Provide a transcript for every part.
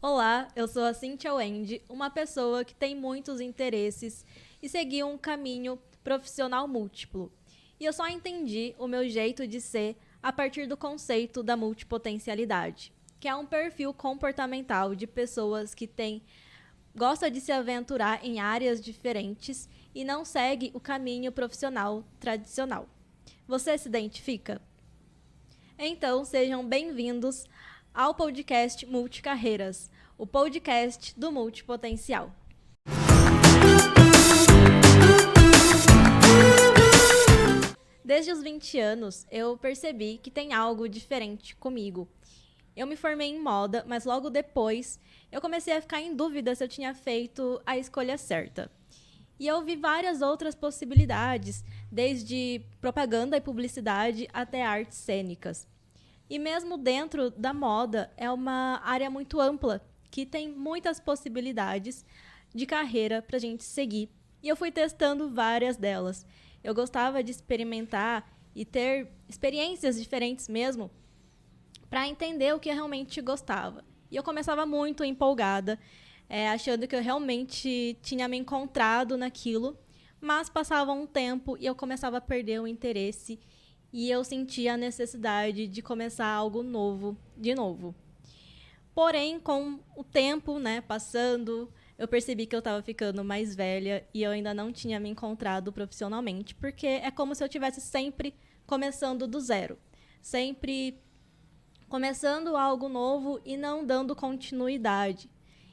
Olá, eu sou a Cynthia Wendy, uma pessoa que tem muitos interesses e seguiu um caminho profissional múltiplo. E eu só entendi o meu jeito de ser a partir do conceito da multipotencialidade, que é um perfil comportamental de pessoas que gosta de se aventurar em áreas diferentes e não segue o caminho profissional tradicional. Você se identifica? Então, sejam bem-vindos ao podcast Multicarreiras, o podcast do Multipotencial. Desde os 20 anos, eu percebi que tem algo diferente comigo. Eu me formei em moda, mas logo depois eu comecei a ficar em dúvida se eu tinha feito a escolha certa. E eu vi várias outras possibilidades, desde propaganda e publicidade até artes cênicas. E mesmo dentro da moda, é uma área muito ampla, que tem muitas possibilidades de carreira para a gente seguir. E eu fui testando várias delas. Eu gostava de experimentar e ter experiências diferentes mesmo, para entender o que eu realmente gostava. E eu começava muito empolgada, achando que eu realmente tinha me encontrado naquilo, mas passava um tempo e eu começava a perder o interesse e eu sentia a necessidade de começar algo novo, de novo. Porém, com o tempo, passando, eu percebi que eu estava ficando mais velha e eu ainda não tinha me encontrado profissionalmente, porque é como se eu tivesse sempre começando do zero, sempre começando algo novo e não dando continuidade.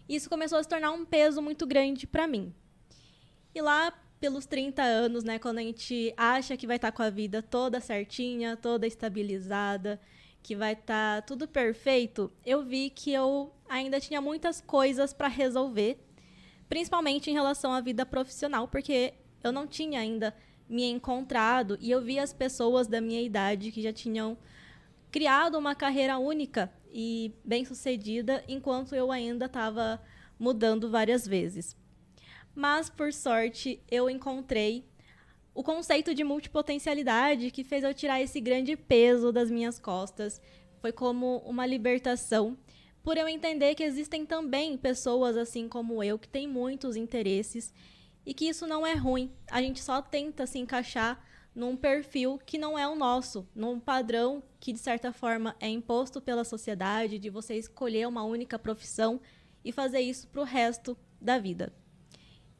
Isso começou a se tornar um peso muito grande para mim. E lá pelos 30 anos, quando a gente acha que vai estar com a vida toda certinha, toda estabilizada, que vai estar tudo perfeito, eu vi que eu ainda tinha muitas coisas para resolver, principalmente em relação à vida profissional, porque eu não tinha ainda me encontrado e eu vi as pessoas da minha idade que já tinham criado uma carreira única e bem-sucedida, enquanto eu ainda estava mudando várias vezes. Mas, por sorte, eu encontrei o conceito de multipotencialidade que fez eu tirar esse grande peso das minhas costas. Foi como uma libertação, por eu entender que existem também pessoas assim como eu, que têm muitos interesses e que isso não é ruim. A gente só tenta se encaixar num perfil que não é o nosso, num padrão que, de certa forma, é imposto pela sociedade, de você escolher uma única profissão e fazer isso pro resto da vida.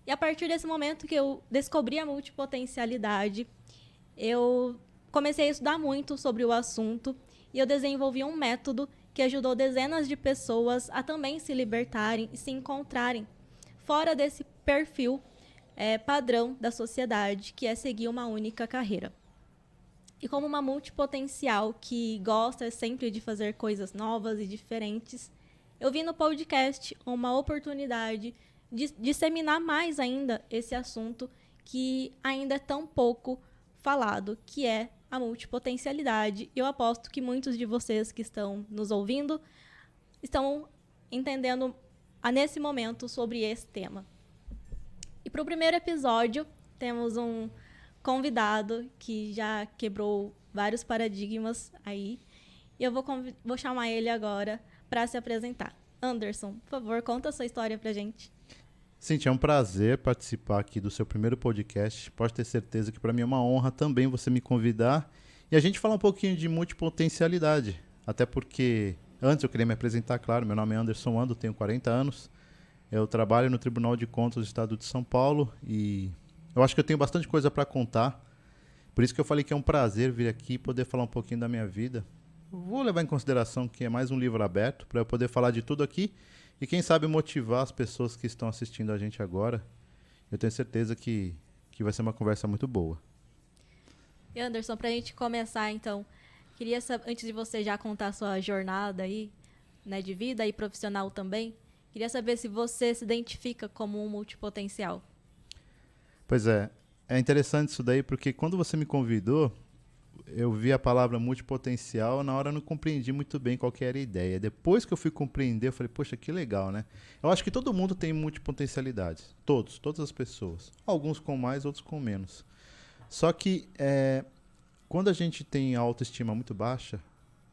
E a partir desse momento que eu descobri a multipotencialidade, eu comecei a estudar muito sobre o assunto e eu desenvolvi um método que ajudou dezenas de pessoas a também se libertarem e se encontrarem fora desse perfil padrão da sociedade, que é seguir uma única carreira. E como uma multipotencial que gosta sempre de fazer coisas novas e diferentes, eu vi no podcast uma oportunidade de disseminar mais ainda esse assunto que ainda é tão pouco falado, que é a multipotencialidade. Eu aposto que muitos de vocês que estão nos ouvindo estão entendendo nesse momento sobre esse tema. E para o primeiro episódio, temos um convidado que já quebrou vários paradigmas aí. E eu vou chamar ele agora para se apresentar. Anderson, por favor, conta a sua história pra gente. Cintia, é um prazer participar aqui do seu primeiro podcast. Pode ter certeza que para mim é uma honra também você me convidar e a gente falar um pouquinho de multipotencialidade. Até porque, antes eu queria me apresentar, claro, meu nome é Anderson Ando, tenho 40 anos. Eu trabalho no Tribunal de Contas do Estado de São Paulo e eu acho que eu tenho bastante coisa para contar. Por isso que eu falei que é um prazer vir aqui e poder falar um pouquinho da minha vida. Vou levar em consideração que é mais um livro aberto para eu poder falar de tudo aqui e quem sabe motivar as pessoas que estão assistindo a gente agora. Eu tenho certeza que vai ser uma conversa muito boa. E Anderson, pra gente começar então, queria saber, antes de você já contar a sua jornada aí, de vida e profissional também, queria saber se você se identifica como um multipotencial. Pois é interessante isso daí porque quando você me convidou, eu vi a palavra multipotencial, na hora eu não compreendi muito bem qual que era a ideia. Depois que eu fui compreender, eu falei, poxa, que legal, né? Eu acho que todo mundo tem multipotencialidades. Todas as pessoas. Alguns com mais, outros com menos. Só que quando a gente tem a autoestima muito baixa,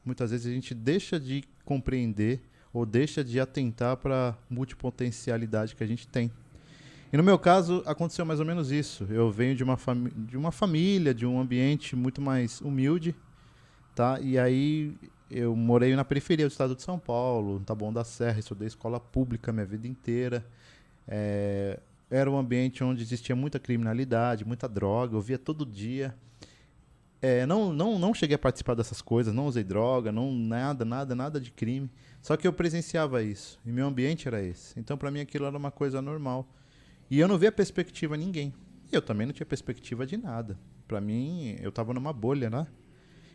muitas vezes a gente deixa de compreender ou deixa de atentar para a multipotencialidade que a gente tem. E no meu caso, aconteceu mais ou menos isso. Eu venho de uma família, de um ambiente muito mais humilde, tá? E aí eu morei na periferia do estado de São Paulo, no Taboão da Serra, estudei escola pública minha vida inteira. É, era um ambiente onde existia muita criminalidade, muita droga, eu via todo dia. Não cheguei a participar dessas coisas, não usei droga, não, nada de crime. Só que eu presenciava isso, e meu ambiente era esse. Então, para mim, aquilo era uma coisa normal. E eu não via perspectiva a ninguém. E eu também não tinha perspectiva de nada. Para mim, eu estava numa bolha, né?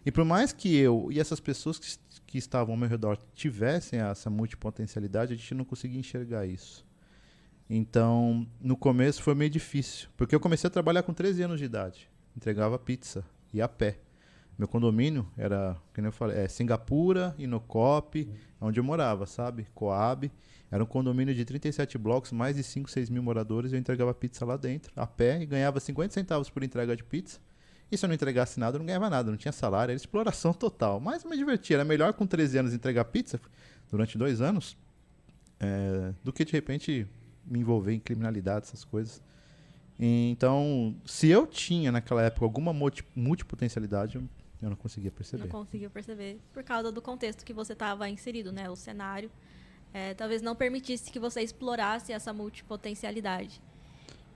E por mais que eu e essas pessoas que estavam ao meu redor tivessem essa multipotencialidade, a gente não conseguia enxergar isso. Então, no começo foi meio difícil, porque eu comecei a trabalhar com 13 anos de idade. Entregava pizza, ia a pé. Meu condomínio era, como eu falei, Singapura, Inocop, onde eu morava, sabe? Coab. Era um condomínio de 37 blocos, mais de 5, 6 mil moradores. Eu entregava pizza lá dentro, a pé, e ganhava 50 centavos por entrega de pizza. E se eu não entregasse nada, eu não ganhava nada, não tinha salário, era exploração total. Mas me divertia, era melhor com 13 anos entregar pizza durante 2 anos do que de repente me envolver em criminalidade, essas coisas. Então, se eu tinha naquela época alguma multipotencialidade, eu não conseguia perceber. Não conseguiu perceber por causa do contexto que você estava inserido, né? O cenário talvez não permitisse que você explorasse essa multipotencialidade.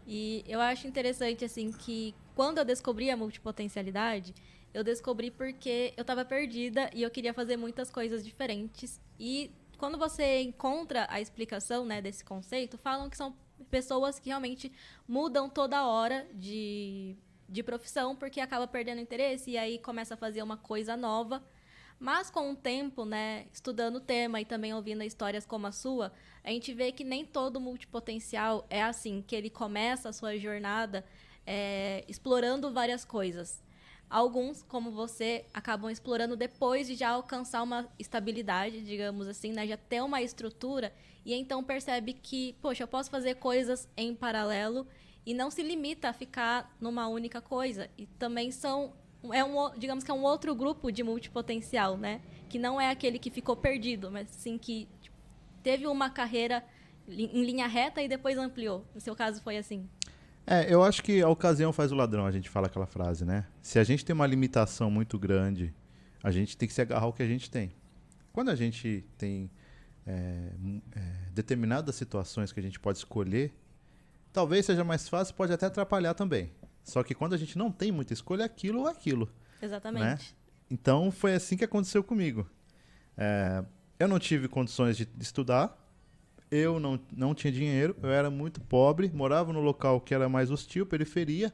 E eu acho interessante, assim, que quando eu descobri a multipotencialidade, eu descobri porque eu estava perdida e eu queria fazer muitas coisas diferentes. E quando você encontra a explicação, né, desse conceito, falam que são pessoas que realmente mudam toda hora de profissão porque acaba perdendo interesse e aí começa a fazer uma coisa nova. Mas com o tempo, né, estudando o tema e também ouvindo histórias como a sua, a gente vê que nem todo multipotencial é assim, que ele começa a sua jornada explorando várias coisas. Alguns, como você, acabam explorando depois de já alcançar uma estabilidade, digamos assim, né, já ter uma estrutura, e então percebe que, poxa, eu posso fazer coisas em paralelo e não se limita a ficar numa única coisa. E também digamos que é um outro grupo de multipotencial, né? Que não é aquele que ficou perdido, mas sim que teve uma carreira em linha reta e depois ampliou. No seu caso foi assim? Eu acho que a ocasião faz o ladrão, a gente fala aquela frase, né? Se a gente tem uma limitação muito grande, a gente tem que se agarrar ao que a gente tem. Quando a gente tem determinadas situações que a gente pode escolher, talvez seja mais fácil, pode até atrapalhar também. Só que quando a gente não tem muita escolha, é aquilo ou aquilo. Exatamente. Né? Então foi assim que aconteceu comigo. Eu não tive condições de estudar, eu não tinha dinheiro, eu era muito pobre, morava num local que era mais hostil, periferia.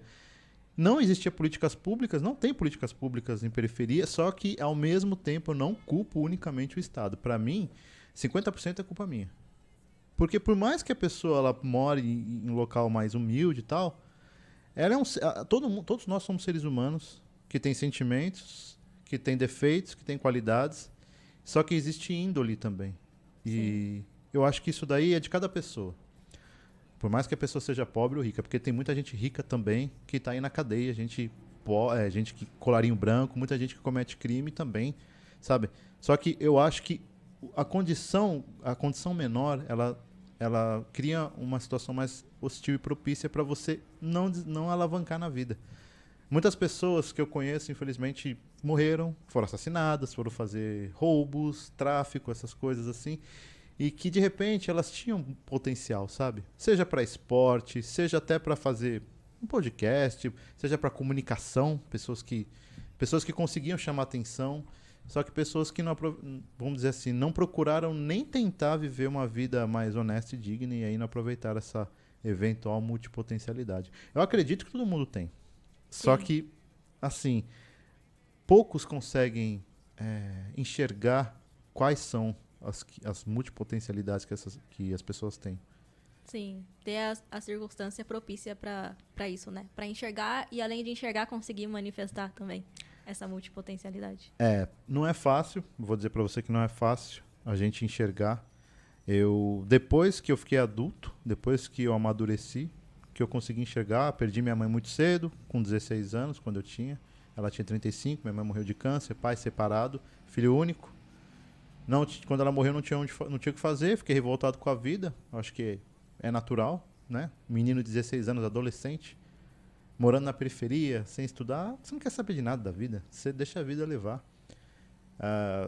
Não existia políticas públicas, não tem políticas públicas em periferia, só que ao mesmo tempo eu não culpo unicamente o Estado. Para mim, 50% é culpa minha. Porque por mais que a pessoa ela more em um local mais humilde e tal, ela todos nós somos seres humanos que têm sentimentos, que têm defeitos, que têm qualidades, só que existe índole também. E eu acho que isso daí é de cada pessoa. Por mais que a pessoa seja pobre ou rica, porque tem muita gente rica também que está aí na cadeia, gente que colarinho branco, muita gente que comete crime também, sabe? Só que eu acho que a condição menor, ela cria uma situação mais hostil e propícia para você não alavancar na vida. Muitas pessoas que eu conheço, infelizmente, morreram, foram assassinadas, foram fazer roubos, tráfico, essas coisas assim, e que de repente elas tinham potencial, sabe? Seja para esporte, seja até para fazer um podcast, seja para comunicação, pessoas que conseguiam chamar atenção, só que pessoas que não, vamos dizer assim, não procuraram nem tentar viver uma vida mais honesta e digna e aí não aproveitaram essa eventual multipotencialidade. Eu acredito que todo mundo tem. Só que, assim, poucos conseguem enxergar quais são as multipotencialidades que as pessoas têm. Sim, ter a circunstância propícia para isso, né? Para enxergar e, além de enxergar, conseguir manifestar também essa multipotencialidade. Não é fácil, vou dizer para você que não é fácil a gente enxergar. Depois que eu fiquei adulto, depois que eu amadureci, que eu consegui enxergar, perdi minha mãe muito cedo, com 16 anos, quando eu tinha. Ela tinha 35, minha mãe morreu de câncer, pai separado, filho único. Não, quando ela morreu, não tinha o que fazer, fiquei revoltado com a vida. Acho que é natural, né? Menino de 16 anos, adolescente, morando na periferia, sem estudar, você não quer saber de nada da vida. Você deixa a vida levar.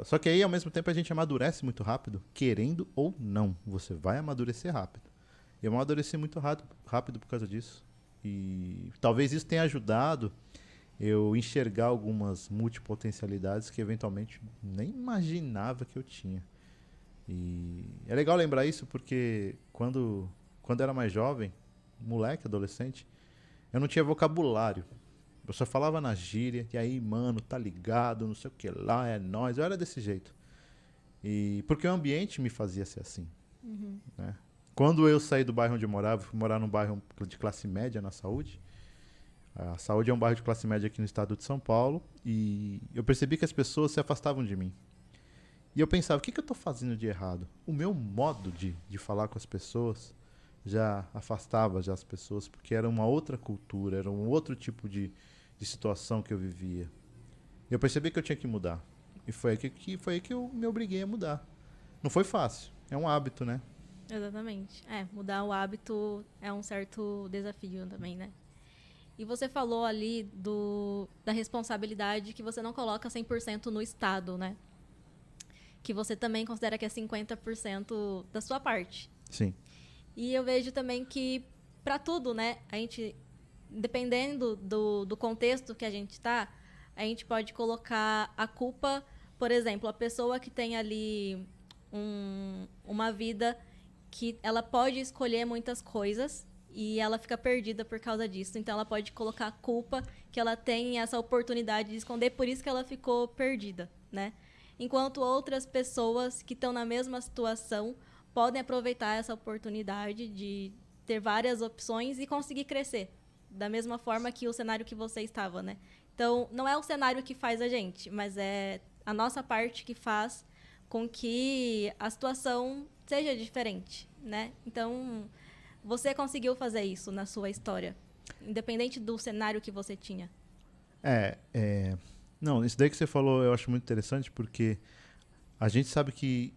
Só que aí, ao mesmo tempo, a gente amadurece muito rápido, querendo ou não. Você vai amadurecer rápido. Eu amadureci muito rápido por causa disso. E talvez isso tenha ajudado eu enxergar algumas multipotencialidades que eventualmente nem imaginava que eu tinha. E é legal lembrar isso porque quando eu era mais jovem, moleque, adolescente, eu não tinha vocabulário. Eu só falava na gíria, e aí, mano, tá ligado, não sei o que lá, é nóis. Eu era desse jeito. E porque o ambiente me fazia ser assim. Né? Quando eu saí do bairro onde eu morava, fui morar num bairro de classe média na Saúde. A Saúde é um bairro de classe média aqui no estado de São Paulo. E eu percebi que as pessoas se afastavam de mim. E eu pensava, o que eu estou fazendo de errado? O meu modo de falar com as pessoas já afastava já as pessoas, porque era uma outra cultura, era um outro tipo de situação que eu vivia. E eu percebi que eu tinha que mudar. E foi aí que eu me obriguei a mudar. Não foi fácil, é um hábito, né? Exatamente. Mudar o hábito é um certo desafio também, né? E você falou ali da responsabilidade que você não coloca 100% no Estado, né? Que você também considera que é 50% da sua parte. Sim. E eu vejo também que, para tudo, né? A gente, dependendo do contexto que a gente está, a gente pode colocar a culpa, por exemplo, a pessoa que tem ali uma vida que ela pode escolher muitas coisas e ela fica perdida por causa disso. Então, ela pode colocar a culpa que ela tem essa oportunidade de esconder, por isso que ela ficou perdida, né? Enquanto outras pessoas que estão na mesma situação podem aproveitar essa oportunidade de ter várias opções e conseguir crescer, da mesma forma que o cenário que você estava, né? Então, não é o cenário que faz a gente, mas é a nossa parte que faz com que a situação seja diferente, né? Então, você conseguiu fazer isso na sua história, independente do cenário que você tinha. Não, isso daí que você falou eu acho muito interessante, porque a gente sabe que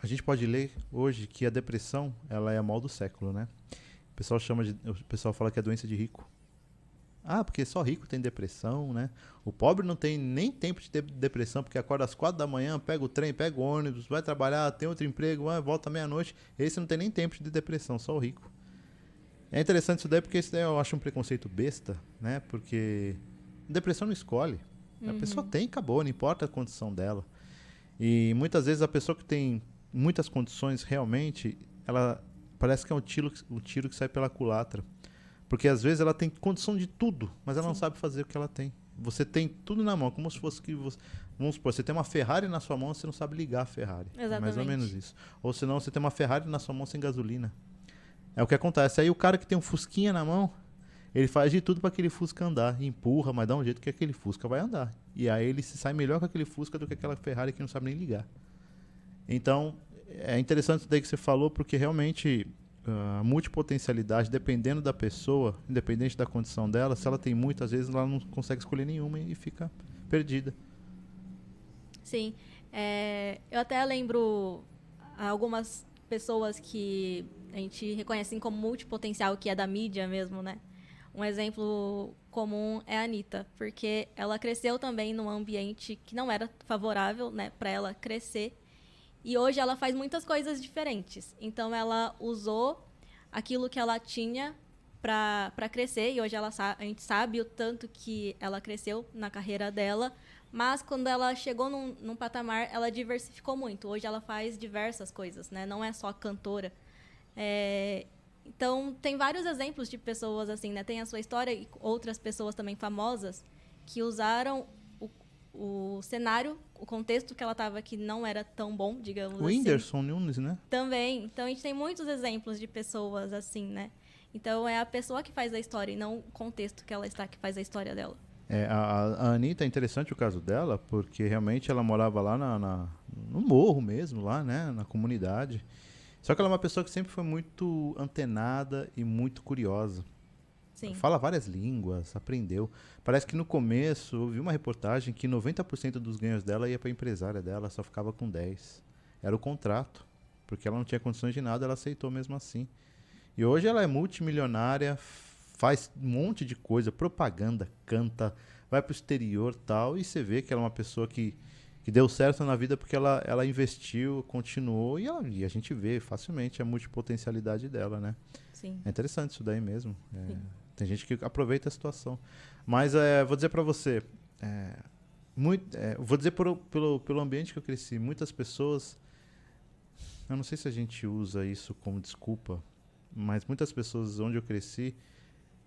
a gente pode ler hoje que a depressão, ela é a mal do século, né? O pessoal fala que é doença de rico. Porque só rico tem depressão, né? O pobre não tem nem tempo de ter depressão, porque acorda às 4 da manhã, pega o trem, pega o ônibus, vai trabalhar, tem outro emprego, volta meia-noite. Esse não tem nem tempo de depressão, só o rico. É interessante isso daí, porque isso daí eu acho um preconceito besta, né? Porque depressão não escolhe. A pessoa tem, acabou, não importa a condição dela. E muitas vezes a pessoa que tem muitas condições, realmente, ela parece que é um tiro que sai pela culatra. Porque às vezes ela tem condição de tudo, mas ela não sabe fazer o que ela tem. Você tem tudo na mão, como se fosse que você... Vamos supor, você tem uma Ferrari na sua mão, você não sabe ligar a Ferrari. Exatamente. É mais ou menos isso. Ou senão você tem uma Ferrari na sua mão sem gasolina. É o que acontece. Aí o cara que tem um Fusquinha na mão, ele faz de tudo para aquele Fusca andar. Empurra, mas dá um jeito que aquele Fusca vai andar. E aí ele se sai melhor com aquele Fusca do que aquela Ferrari que não sabe nem ligar. Então, é interessante isso daí que você falou, porque realmente a multipotencialidade, dependendo da pessoa, independente da condição dela, se ela tem muito, às vezes ela não consegue escolher nenhuma e fica perdida. Sim. Eu até lembro algumas pessoas que a gente reconhece como multipotencial, que é da mídia mesmo, né? Um exemplo comum é a Anitta, porque ela cresceu também num ambiente que não era favorável, né, para ela crescer. E hoje ela faz muitas coisas diferentes. Então, ela usou aquilo que ela tinha para crescer. E hoje a gente sabe o tanto que ela cresceu na carreira dela. Mas, quando ela chegou num patamar, ela diversificou muito. Hoje ela faz diversas coisas, né? Não é só cantora. Então, tem vários exemplos de pessoas assim, né? Tem a sua história e outras pessoas também famosas que usaram o cenário, o contexto que ela estava que não era tão bom, digamos assim. O Whindersson Nunes, né? Também. Então, a gente tem muitos exemplos de pessoas assim, né? Então, é a pessoa que faz a história e não o contexto que ela está que faz a história dela. A Anitta é interessante o caso dela, porque realmente ela morava lá no morro mesmo, lá, né? Na comunidade. Só que ela é uma pessoa que sempre foi muito antenada e muito curiosa. Sim. Fala várias línguas, aprendeu. Parece que no começo eu vi uma reportagem que 90% dos ganhos dela ia para a empresária dela, só ficava com 10. Era o contrato, porque ela não tinha condições de nada, ela aceitou mesmo assim. E hoje ela é multimilionária, faz um monte de coisa, propaganda, canta, vai pro exterior e tal, e você vê que ela é uma pessoa que deu certo na vida porque ela investiu, continuou, e a gente vê facilmente a multipotencialidade dela, né? Sim. É interessante isso daí mesmo. Sim. Tem gente que aproveita a situação. Mas vou dizer pra você, vou dizer pelo ambiente que eu cresci, muitas pessoas, eu não sei se a gente usa isso como desculpa, mas muitas pessoas onde eu cresci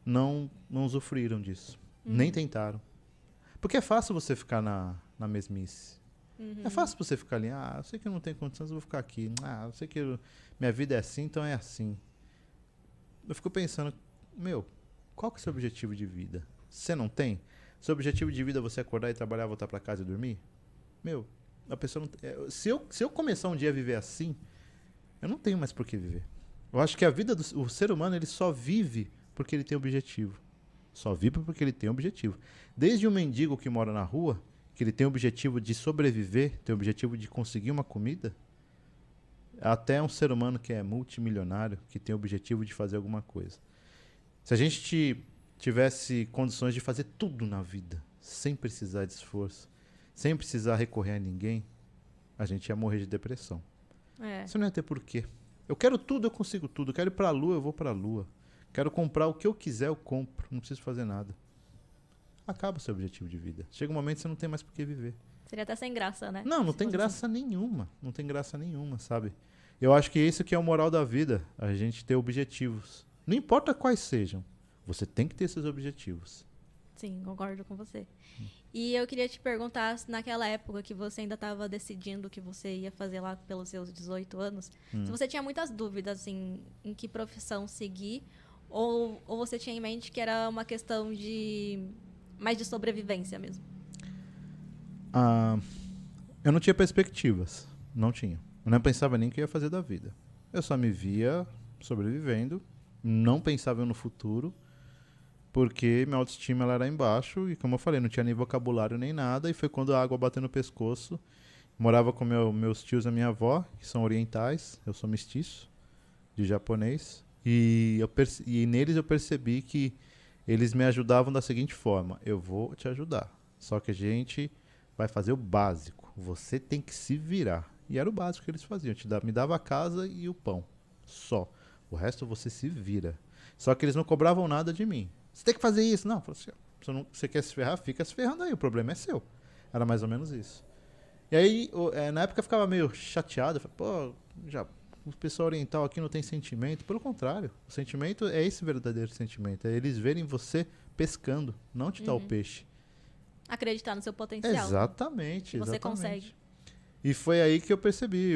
não usufruíram disso. Nem tentaram. Porque é fácil você ficar na mesmice. É fácil você ficar ali, eu sei que eu não tenho condições, eu vou ficar aqui. Eu sei que minha vida é assim, então é assim. Eu fico pensando, qual que é o seu objetivo de vida? Você não tem? Seu objetivo de vida é você acordar e trabalhar, voltar pra casa e dormir? A pessoa não... Se eu começar um dia a viver assim, eu não tenho mais por que viver. Eu acho que a vida o ser humano, ele só vive porque ele tem objetivo. Só vive porque ele tem objetivo. Desde um mendigo que mora na rua, que ele tem o objetivo de sobreviver, tem o objetivo de conseguir uma comida, até um ser humano que é multimilionário, que tem o objetivo de fazer alguma coisa. Se a gente tivesse condições de fazer tudo na vida, sem precisar de esforço, sem precisar recorrer a ninguém, a gente ia morrer de depressão. Você não ia ter porquê. Eu quero tudo, eu consigo tudo. Eu quero ir pra lua, eu vou pra lua. Quero comprar o que eu quiser, eu compro. Não preciso fazer nada. Acaba o seu objetivo de vida. Chega um momento que você não tem mais por que viver. Seria até sem graça, né? Não tem graça nenhuma. Não tem graça nenhuma, sabe? Eu acho que isso que é o moral da vida. A gente ter objetivos. Não importa quais sejam. Você tem que ter seus objetivos. Sim, concordo com você. E eu queria te perguntar, se naquela época que você ainda estava decidindo o que você ia fazer lá pelos seus 18 anos, se você tinha muitas dúvidas em que profissão seguir, ou você tinha em mente que era uma questão mais de sobrevivência mesmo? Eu não tinha perspectivas. Não tinha. Eu não pensava nem o que ia fazer da vida. Eu só me via sobrevivendo. Não pensava no futuro. Porque minha autoestima ela era embaixo. E como eu falei, não tinha nem vocabulário nem nada. E foi quando a água bateu no pescoço. Morava com meus tios e a minha avó, que são orientais. Eu sou mestiço, de japonês. E neles eu percebi que eles me ajudavam da seguinte forma: eu vou te ajudar, só que a gente vai fazer o básico, você tem que se virar. E era o básico que eles faziam, me dava a casa e o pão, só. O resto você se vira. Só que eles não cobravam nada de mim. Você tem que fazer isso. Não, assim, você quer se ferrar? Fica se ferrando aí, o problema é seu. Era mais ou menos isso. E aí, na época eu ficava meio chateado, eu falei, o pessoal oriental aqui não tem sentimento. Pelo contrário, o sentimento é esse verdadeiro sentimento. É eles verem você pescando, não te dar o peixe. Acreditar no seu potencial. Exatamente. Que você consegue. E foi aí que eu percebi.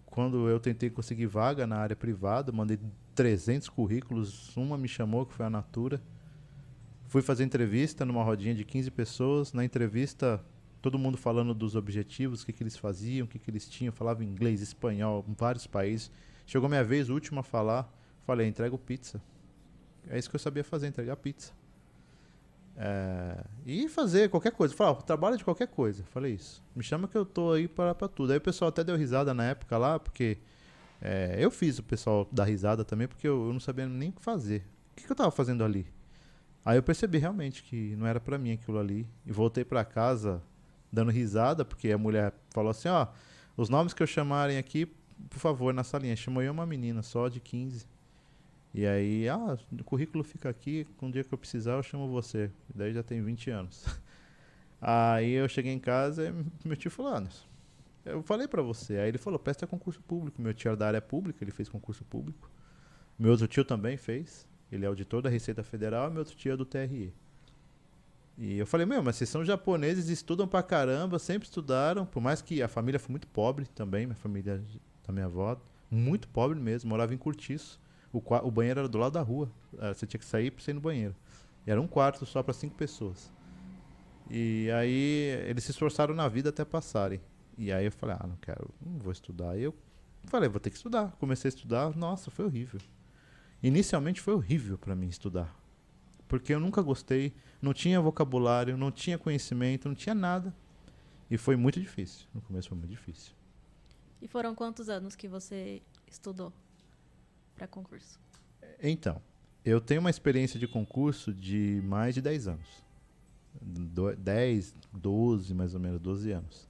Quando eu tentei conseguir vaga na área privada, mandei 300 currículos, uma me chamou, que foi a Natura. Fui fazer entrevista numa rodinha de 15 pessoas. Na entrevista, todo mundo falando dos objetivos, o que eles faziam, o que eles tinham. Falava inglês, espanhol, em vários países. Chegou minha vez, o último a falar. Falei, entrego pizza. É isso que eu sabia fazer, entregar pizza. E fazer qualquer coisa. Falei, trabalho de qualquer coisa. Falei isso. Me chama que eu tô aí para tudo. Aí o pessoal até deu risada na época lá, porque eu fiz o pessoal dar risada também, porque eu não sabia nem o que fazer. O que eu tava fazendo ali? Aí eu percebi realmente que não era pra mim aquilo ali. E voltei pra casa dando risada, porque a mulher falou assim, os nomes que eu chamarem aqui, por favor, na salinha. Chamou eu uma menina só de 15. E aí, o currículo fica aqui, um dia que eu precisar eu chamo você. E daí já tem 20 anos. Aí eu cheguei em casa e meu tio falou, eu falei pra você. Aí ele falou, presta concurso público. Meu tio era da área pública, ele fez concurso público. Meu outro tio também fez. Ele é auditor da Receita Federal e meu outro tio é do TRE. E eu falei, mas vocês são japoneses, estudam pra caramba, sempre estudaram. Por mais que a família foi muito pobre também, minha família da minha avó. Muito pobre mesmo, morava em Cortiço. O banheiro era do lado da rua. Você tinha que sair pra você ir no banheiro. E era um quarto só pra 5 pessoas. E aí eles se esforçaram na vida até passarem. E aí eu falei, não vou estudar. E eu falei, vou ter que estudar. Comecei a estudar, nossa, foi horrível. Inicialmente foi horrível pra mim estudar. porque eu nunca gostei, não tinha vocabulário, não tinha conhecimento, não tinha nada. E foi muito difícil. No começo foi muito difícil. E foram quantos anos que você estudou para concurso? Então, eu tenho uma experiência de concurso de mais de 10 anos. 10, 12, mais ou menos, 12 anos.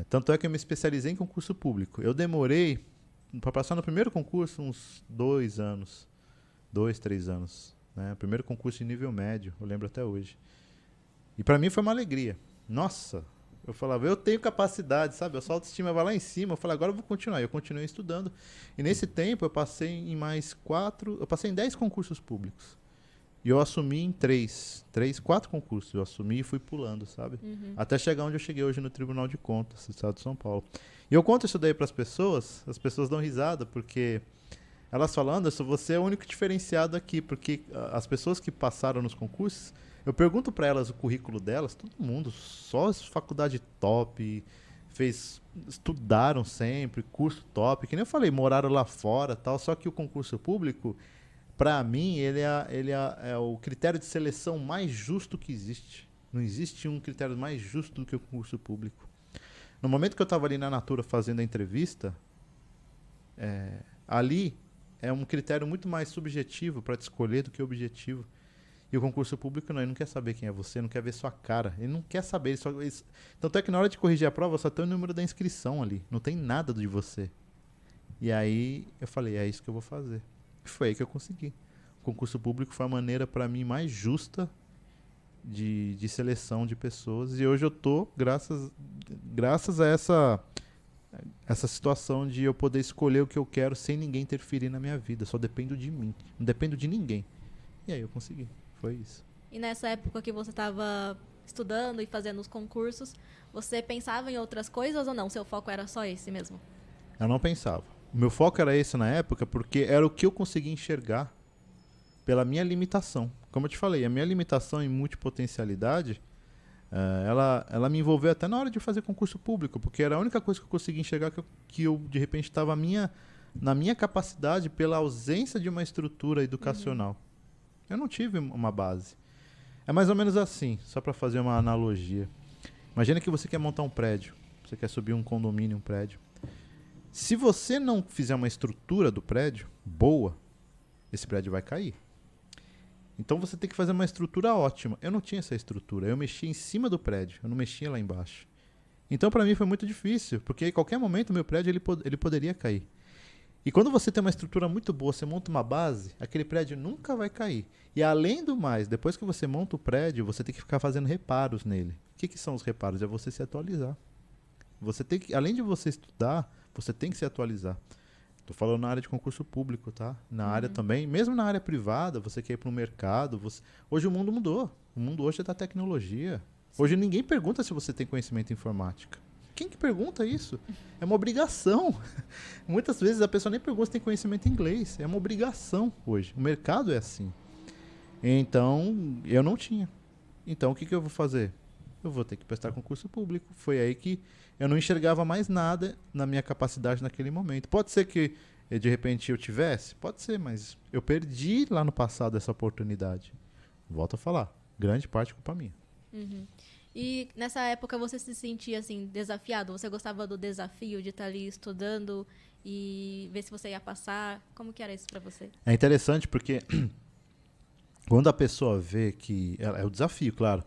Tanto é que eu me especializei em concurso público. Eu demorei, para passar no primeiro concurso, uns 2 anos. 2, 3 anos. Né? Primeiro concurso de nível médio, eu lembro até hoje. E para mim foi uma alegria. Nossa, eu falava, eu tenho capacidade, sabe? A sua autoestima vai lá em cima. Eu falei, agora eu vou continuar. Eu continuei estudando. E nesse tempo eu passei em eu passei em 10 concursos públicos. E eu assumi em 4 concursos. Eu assumi e fui pulando, sabe? Uhum. Até chegar onde eu cheguei hoje no Tribunal de Contas do Estado de São Paulo. E eu conto isso daí para as pessoas dão risada, porque elas falam, Anderson, você é o único diferenciado aqui, porque as pessoas que passaram nos concursos, eu pergunto para elas o currículo delas, todo mundo, só faculdade top, estudaram sempre, curso top, que nem eu falei, moraram lá fora tal, só que o concurso público, para mim, ele é o critério de seleção mais justo que existe. Não existe um critério mais justo do que o concurso público. No momento que eu estava ali na Natura fazendo a entrevista, ali é um critério muito mais subjetivo para te escolher do que objetivo. E o concurso público não, ele não quer saber quem é você, não quer ver sua cara. Ele não quer saber. Tanto é que na hora de corrigir a prova, só tem o número da inscrição ali. Não tem nada de você. E aí eu falei, é isso que eu vou fazer. E foi aí que eu consegui. O concurso público foi a maneira, para mim, mais justa de seleção de pessoas. E hoje eu tô, graças a essa situação de eu poder escolher o que eu quero sem ninguém interferir na minha vida. Só dependo de mim. Não dependo de ninguém. E aí eu consegui. Foi isso. E nessa época que você estava estudando e fazendo os concursos, você pensava em outras coisas ou não? Seu foco era só esse mesmo? Eu não pensava. O meu foco era esse na época porque era o que eu conseguia enxergar pela minha limitação. Como eu te falei, a minha limitação em multipotencialidade, ela me envolveu até na hora de fazer concurso público, porque era a única coisa que eu conseguia enxergar que eu de repente estava na minha capacidade pela ausência de uma estrutura educacional. Uhum. Eu não tive uma base. É mais ou menos assim, só para fazer uma analogia. Imagina que você quer montar um prédio, você quer subir um condomínio, um prédio. Se você não fizer uma estrutura do prédio boa, esse prédio vai cair. Então você tem que fazer uma estrutura ótima. Eu não tinha essa estrutura, eu mexia em cima do prédio, eu não mexia lá embaixo. Então para mim foi muito difícil, porque em qualquer momento o meu prédio ele poderia cair. E quando você tem uma estrutura muito boa, você monta uma base, aquele prédio nunca vai cair. E além do mais, depois que você monta o prédio, você tem que ficar fazendo reparos nele. O que são os reparos? É você se atualizar. Você tem que, além de você estudar, você tem que se atualizar. Estou falando na área de concurso público, tá? Na área também, mesmo na área privada, você quer ir para o mercado. Hoje o mundo mudou. O mundo hoje é da tecnologia. Hoje ninguém pergunta se você tem conhecimento em informática. Quem que pergunta isso? É uma obrigação. Muitas vezes a pessoa nem pergunta se tem conhecimento em inglês. É uma obrigação hoje. O mercado é assim. Então, eu não tinha. Então, o que eu vou fazer? Eu vou ter que prestar concurso público. Foi aí que eu não enxergava mais nada na minha capacidade naquele momento. Pode ser que, de repente, eu tivesse? Pode ser, mas eu perdi lá no passado essa oportunidade. Volto a falar. Grande parte culpa minha. Uhum. E nessa época você se sentia assim, desafiado? Você gostava do desafio de estar ali estudando e ver se você ia passar? Como que era isso pra você? É interessante porque quando a pessoa vê que... É o desafio, claro.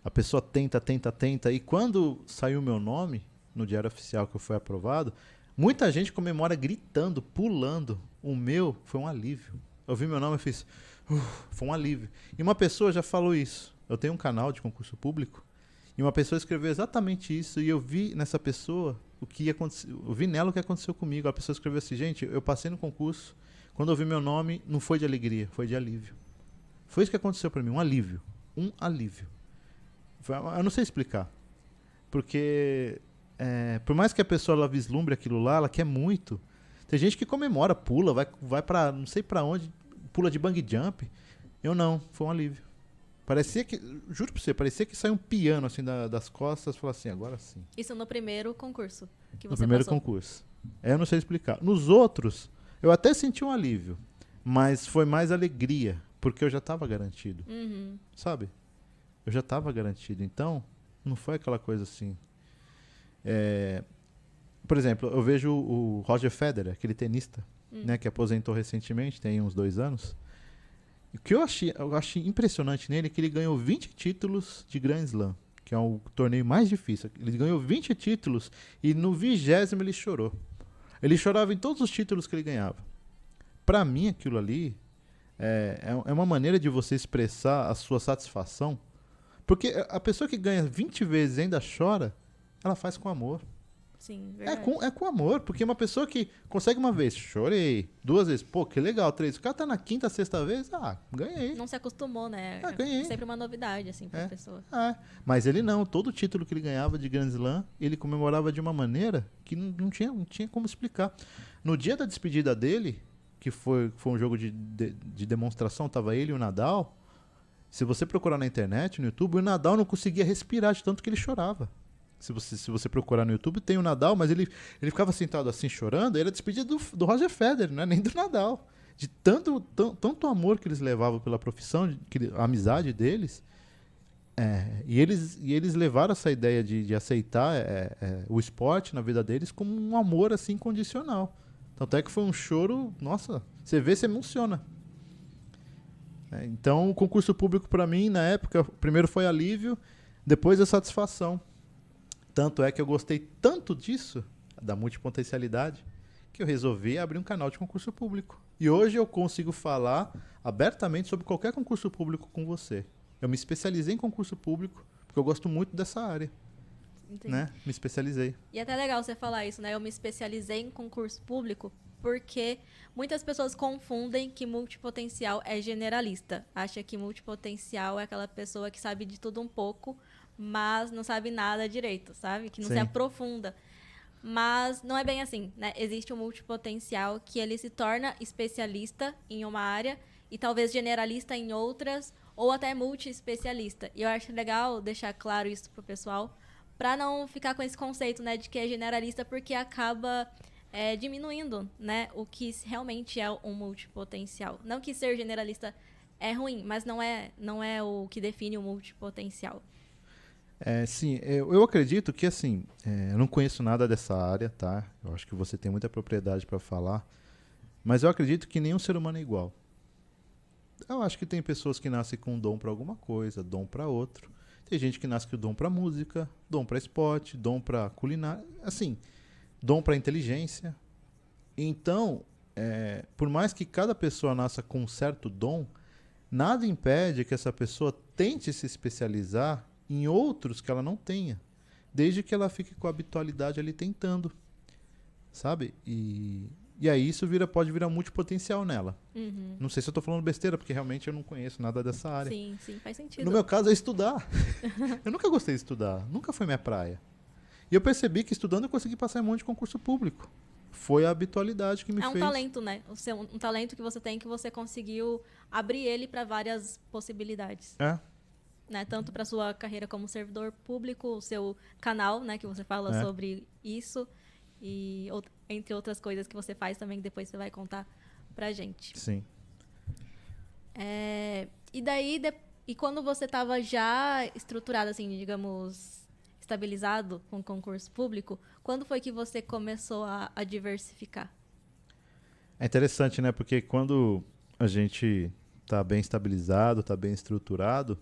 A pessoa tenta, e quando saiu o meu nome no Diário Oficial que eu fui aprovado, muita gente comemora gritando, pulando. O meu foi um alívio. Eu vi meu nome e fiz... foi um alívio. E uma pessoa já falou isso. Eu tenho um canal de concurso público e uma pessoa escreveu exatamente isso e eu vi nessa pessoa o que ia acontecer. Eu vi nela o que aconteceu comigo. A pessoa escreveu assim, gente, eu passei no concurso, quando eu vi meu nome, não foi de alegria, foi de alívio. Foi isso que aconteceu para mim, um alívio. Um alívio. Eu não sei explicar. Porque por mais que a pessoa ela vislumbre aquilo lá, ela quer muito. Tem gente que comemora, pula, vai para não sei para onde, pula de bungee jump. Eu não, foi um alívio. Parecia que, juro pra você, parecia que saiu um piano assim das costas e falou assim, agora sim. Isso no primeiro concurso que você No primeiro passou. concurso. Eu não sei explicar. Nos outros, eu até senti um alívio, mas foi mais alegria, porque eu já estava garantido, Uhum. sabe? Eu já estava garantido. Então, não foi aquela coisa assim. É, por exemplo, eu vejo o Roger Federer, aquele tenista, né, que aposentou recentemente, tem uns 2 anos. O que eu achei impressionante nele é que ele ganhou 20 títulos de Grand Slam, que é o torneio mais difícil. Ele ganhou 20 títulos e no 20º ele chorou. Ele chorava em todos os títulos que ele ganhava. Pra mim, aquilo ali é uma maneira de você expressar a sua satisfação. Porque a pessoa que ganha 20 vezes e ainda chora, ela faz com amor. Sim, É verdade. com amor, porque uma pessoa que consegue uma vez, chorei, 2 vezes, pô, que legal, 3. O cara tá na quinta, sexta vez, ganhei. Não se acostumou, né? Ganhei. É sempre uma novidade, assim, pra É. pessoa. Mas ele não, todo título que ele ganhava de Grand Slam, ele comemorava de uma maneira que não tinha como explicar. No dia da despedida dele, que foi um jogo de demonstração, tava ele e o Nadal. Se você procurar na internet, no YouTube, o Nadal não conseguia respirar de tanto que ele chorava. Se você procurar no YouTube, tem o Nadal, mas ele ficava sentado assim chorando, era a despedida do Roger Federer, não é nem do Nadal. De tanto amor que eles levavam pela profissão, a amizade deles. E eles levaram essa ideia de aceitar o esporte na vida deles como um amor assim incondicional. Tanto é que foi um choro, nossa, você vê, se emociona. Então, o concurso público para mim, na época, primeiro foi alívio, depois a satisfação. Tanto é que eu gostei tanto disso, da multipotencialidade, que eu resolvi abrir um canal de concurso público. E hoje eu consigo falar abertamente sobre qualquer concurso público com você. Eu me especializei em concurso público, porque eu gosto muito dessa área. Entendi. Né? Me especializei. E é até legal você falar isso, né? Eu me especializei em concurso público porque muitas pessoas confundem que multipotencial é generalista. Acha que multipotencial é aquela pessoa que sabe de tudo um pouco, mas não sabe nada direito, sabe? Que não se aprofunda. Mas não é bem assim, né? Existe um multipotencial que ele se torna especialista em uma área e talvez generalista em outras, ou até multi-especialista. E eu acho legal deixar claro isso pro pessoal, para não ficar com esse conceito, né, de que é generalista, porque acaba diminuindo, né, o que realmente é um multipotencial. Não que ser generalista é ruim, mas não é o que define o multipotencial. Sim, eu acredito que, assim, eu não conheço nada dessa área, tá? Eu acho que você tem muita propriedade para falar, mas eu acredito que nenhum ser humano é igual. Eu acho que tem pessoas que nascem com dom para alguma coisa, dom para outro. Tem gente que nasce com dom para música, dom para esporte, dom para culinária, assim, dom para inteligência. Então, por mais que cada pessoa nasça com um certo dom, nada impede que essa pessoa tente se especializar em outros que ela não tenha, desde que ela fique com a habitualidade ali tentando, sabe? E aí isso pode virar multipotencial nela. Uhum. Não sei se eu tô falando besteira, porque realmente eu não conheço nada dessa área. Sim, faz sentido. No meu caso é estudar. Eu nunca gostei de estudar, nunca foi minha praia. E eu percebi que estudando eu consegui passar em um monte de concurso público. Foi a habitualidade que me fez. É um talento, né? Um talento que você tem, que você conseguiu abrir ele para várias possibilidades. Né? Tanto para sua carreira como servidor público, o seu canal, né, que você fala sobre isso, e entre outras coisas que você faz também, que depois você vai contar pra gente. Sim. E daí, e quando você estava já estruturado, assim, digamos, estabilizado com o concurso público, quando foi que você começou a diversificar? É interessante, né? Porque quando a gente tá bem estabilizado, tá bem estruturado,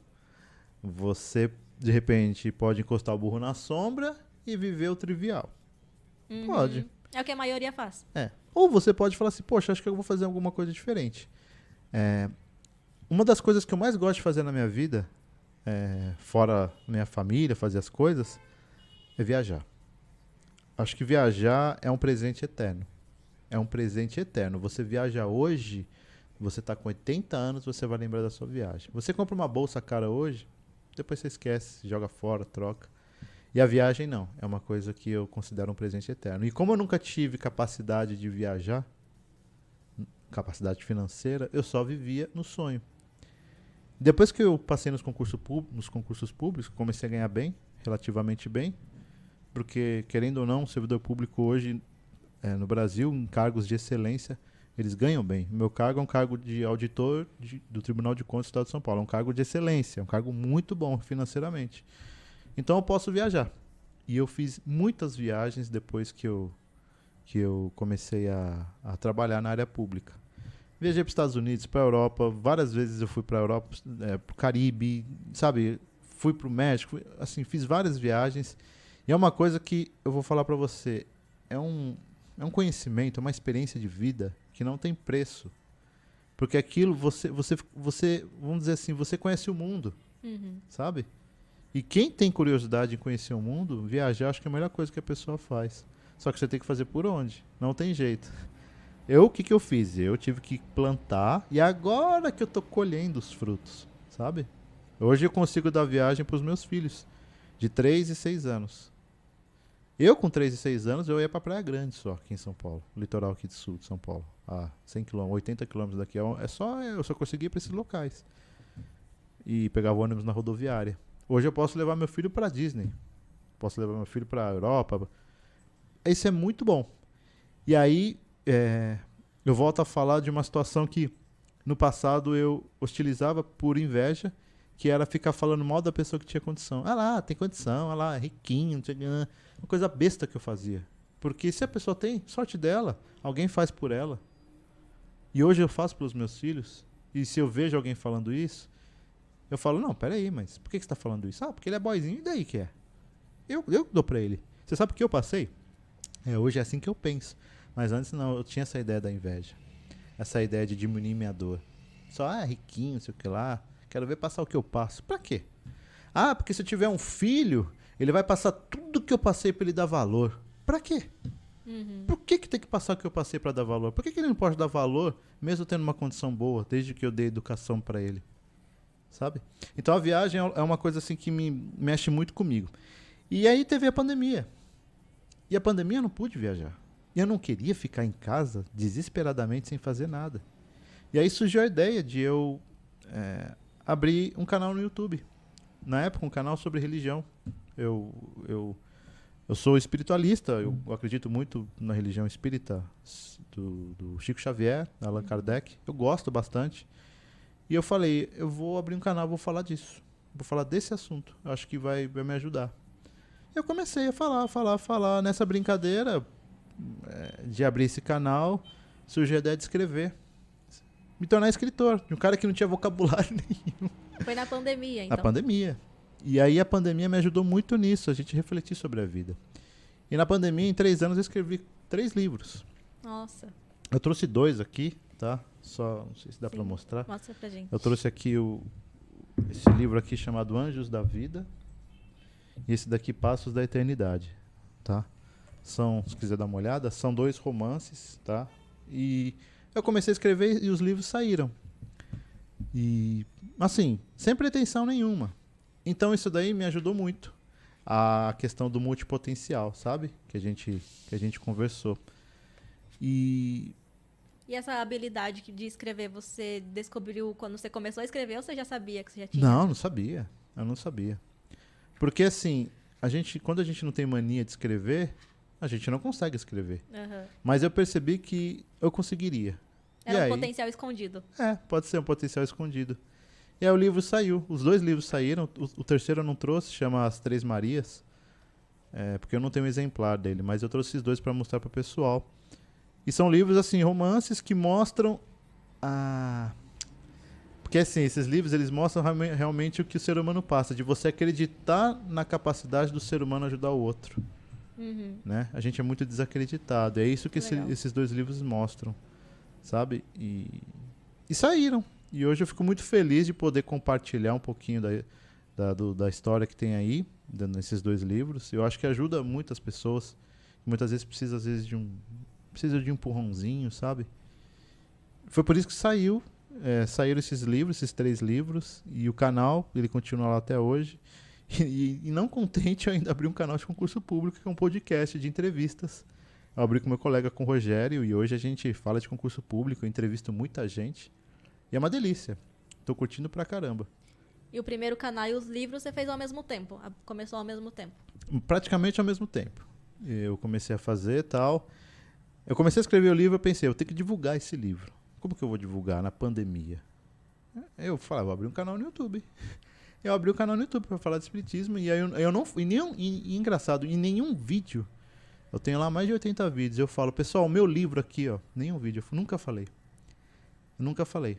você, de repente, pode encostar o burro na sombra e viver o trivial. Uhum. Pode. É o que a maioria faz. Ou você pode falar assim, poxa, acho que eu vou fazer alguma coisa diferente. Uma das coisas que eu mais gosto de fazer na minha vida, fora minha família, fazer as coisas, é viajar. Acho que viajar é um presente eterno. É um presente eterno. Você viaja hoje, você está com 80 anos, você vai lembrar da sua viagem. Você compra uma bolsa cara hoje, depois você esquece, joga fora, troca. E a viagem não, é uma coisa que eu considero um presente eterno. E como eu nunca tive capacidade de viajar, capacidade financeira, eu só vivia no sonho. Depois que eu passei nos concursos públicos, comecei a ganhar bem, relativamente bem, porque, querendo ou não, o servidor público hoje, no Brasil, em cargos de excelência, Eles ganham bem. O meu cargo é um cargo de auditor do Tribunal de Contas do Estado de São Paulo. É um cargo de excelência, é um cargo muito bom financeiramente. Então eu posso viajar. E eu fiz muitas viagens depois que eu comecei a trabalhar na área pública. Viajei para os Estados Unidos, para a Europa, várias vezes eu fui para a Europa, para o Caribe, sabe? Fui para o México, assim, fiz várias viagens. E é uma coisa que eu vou falar para você, é um conhecimento, é uma experiência de vida que não tem preço. Porque aquilo, você, vamos dizer assim, você conhece o mundo, sabe? E quem tem curiosidade em conhecer o mundo, viajar acho que é a melhor coisa que a pessoa faz. Só que você tem que fazer por onde? Não tem jeito. O que eu fiz? Eu tive que plantar e agora que eu tô colhendo os frutos, sabe? Hoje eu consigo dar viagem para os meus filhos, de 3 e 6 anos. Eu, com 3 e 6 anos, eu ia pra Praia Grande só, aqui em São Paulo. Litoral aqui do sul de São Paulo. 100 km, 80 km daqui. Eu só conseguia ir pra esses locais. E pegava o ônibus na rodoviária. Hoje eu posso levar meu filho pra Disney. Posso levar meu filho pra Europa. Isso é muito bom. E aí, eu volto a falar de uma situação que, no passado, eu hostilizava por inveja, que era ficar falando mal da pessoa que tinha condição. Ah lá, tem condição, ah lá, é riquinho, não sei o que. Uma coisa besta que eu fazia. Porque se a pessoa tem, sorte dela, alguém faz por ela. E hoje eu faço pelos meus filhos. E se eu vejo alguém falando isso, eu falo, não, peraí, mas por que você está falando isso? Ah, porque ele é boyzinho, e daí que é? Eu dou pra ele. Você sabe o que eu passei? Hoje é assim que eu penso. Mas antes não, eu tinha essa ideia da inveja. Essa ideia de diminuir minha dor. Só, riquinho, não sei o que lá. Quero ver passar o que eu passo. Pra quê? Ah, porque se eu tiver um filho, ele vai passar tudo que eu passei pra ele dar valor. Pra quê? Por que tem que passar o que eu passei pra dar valor? Por que ele não pode dar valor, mesmo tendo uma condição boa, desde que eu dei educação pra ele? Sabe? Então a viagem é uma coisa assim que me mexe muito comigo. E aí teve a pandemia. E a pandemia eu não pude viajar. E eu não queria ficar em casa desesperadamente sem fazer nada. E aí surgiu a ideia de eu abrir um canal no YouTube. Na época, um canal sobre religião. Eu sou espiritualista, eu acredito muito na religião espírita do Chico Xavier, Allan Kardec. Eu gosto bastante. E eu falei, eu vou abrir um canal, vou falar disso. Vou falar desse assunto. Eu acho que vai me ajudar. Eu comecei a falar. Nessa brincadeira de abrir esse canal, surgiu a ideia de escrever. Me tornar escritor, de um cara que não tinha vocabulário nenhum. Foi na pandemia, então. Na pandemia. E aí a pandemia me ajudou muito nisso, a gente refletir sobre a vida. E na pandemia, em 3 anos, eu escrevi 3 livros. Nossa. Eu trouxe 2 aqui, tá? Só, não sei se dá pra mostrar. Mostra pra gente. Eu trouxe aqui esse livro aqui chamado Anjos da Vida. E esse daqui, Passos da Eternidade, tá? Se quiser dar uma olhada, são 2 romances, tá? E eu comecei a escrever e os livros saíram. E, assim, sem pretensão nenhuma. Então isso daí me ajudou muito. A questão do multipotencial, sabe? Que a gente conversou. E essa habilidade de escrever, você descobriu quando você começou a escrever ou você já sabia que você já tinha? não sabia. Eu não sabia. Porque assim, quando a gente não tem mania de escrever, a gente não consegue escrever. Mas eu percebi que eu conseguiria. Era um potencial escondido. Pode ser um potencial escondido. E aí o livro saiu. Os 2 livros saíram. O terceiro eu não trouxe, chama As Três Marias. Porque eu não tenho um exemplar dele, mas eu trouxe esses 2 para mostrar para o pessoal. E são livros, assim, romances que mostram Porque, assim, esses livros, eles mostram realmente o que o ser humano passa, de você acreditar na capacidade do ser humano ajudar o outro. Né? A gente é muito desacreditado. É isso que esses 2 livros mostram, sabe? E saíram. E hoje eu fico muito feliz de poder compartilhar um pouquinho da história que tem aí, nesses 2 livros. Eu acho que ajuda muitas pessoas, que muitas vezes precisa de um empurrãozinho, sabe? Foi por isso que saíram esses livros, esses 3 livros, e o canal, ele continua lá até hoje. E não contente, eu ainda abri um canal de concurso público, que é um podcast de entrevistas. Eu abri com meu colega, com o Rogério, e hoje a gente fala de concurso público, eu entrevisto muita gente. E é uma delícia. Tô curtindo pra caramba. E o primeiro canal e os livros você fez ao mesmo tempo? Começou ao mesmo tempo? Praticamente ao mesmo tempo. Eu comecei a fazer e tal. Eu comecei a escrever o livro, eu pensei, eu tenho que divulgar esse livro. Como que eu vou divulgar na pandemia? Eu falei, vou abrir um canal no YouTube. Eu abri o canal no YouTube para falar de espiritismo e aí eu não e engraçado, em nenhum vídeo, eu tenho lá mais de 80 vídeos, eu falo, pessoal, o meu livro aqui, ó, nenhum vídeo, eu nunca falei. Eu nunca falei.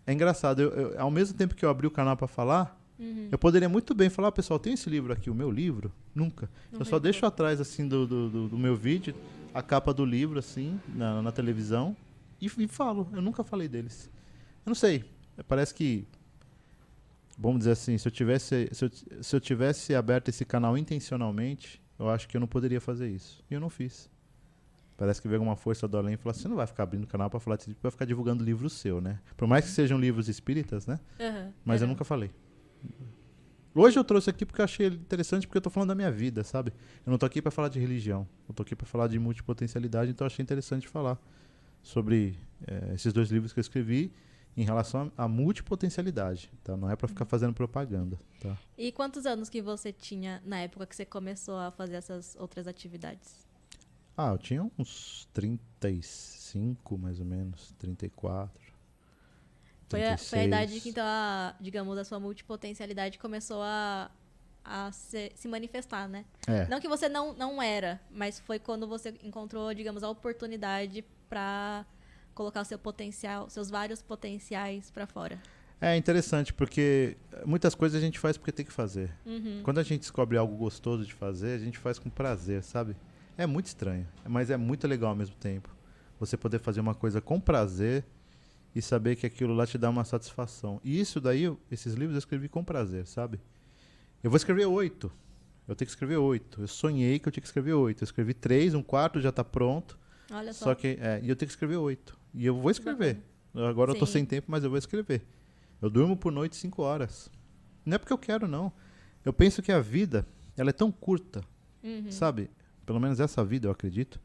É engraçado, ao mesmo tempo que eu abri o canal para falar, eu poderia muito bem falar, pessoal, tem esse livro aqui, o meu livro? Nunca. Eu só deixo atrás, assim, do meu vídeo, a capa do livro, assim, na televisão, e falo. Eu nunca falei deles. Eu não sei, parece que, vamos dizer assim, se eu tivesse aberto esse canal intencionalmente, eu acho que eu não poderia fazer isso. E eu não fiz. Parece que veio alguma força do além e falou assim, você não vai ficar abrindo o canal para falar de vai ficar divulgando livro seu, né? Por mais que sejam livros espíritas, né? Mas eu nunca falei. Hoje eu trouxe aqui porque eu achei interessante, porque eu tô falando da minha vida, sabe? Eu não tô aqui para falar de religião. Eu tô aqui para falar de multipotencialidade, então eu achei interessante falar sobre esses 2 livros que eu escrevi em relação à multipotencialidade, tá? Não é para ficar fazendo propaganda, tá? E quantos anos que você tinha na época que você começou a fazer essas outras atividades? Eu tinha uns 35, mais ou menos, 34. Foi a 36. idade que, então, digamos, a sua multipotencialidade começou a se manifestar, né? Não que você não era, mas foi quando você encontrou, digamos, a oportunidade para colocar o seu potencial, seus vários potenciais para fora. É interessante, porque muitas coisas a gente faz porque tem que fazer. Quando a gente descobre algo gostoso de fazer, a gente faz com prazer, sabe? É muito estranho, mas é muito legal ao mesmo tempo. Você poder fazer uma coisa com prazer e saber que aquilo lá te dá uma satisfação. E isso daí, esses livros eu escrevi com prazer, sabe? Eu vou escrever 8. Eu tenho que escrever 8. Eu sonhei que eu tinha que escrever 8. Eu escrevi 3, um quarto já está pronto. Olha só. Só que, e eu tenho que escrever 8. E eu vou escrever. Agora eu tô sem tempo, mas eu vou escrever. Eu durmo por noite 5 horas. Não é porque eu quero, não. Eu penso que a vida, ela é tão curta, sabe? Pelo menos essa vida, eu acredito.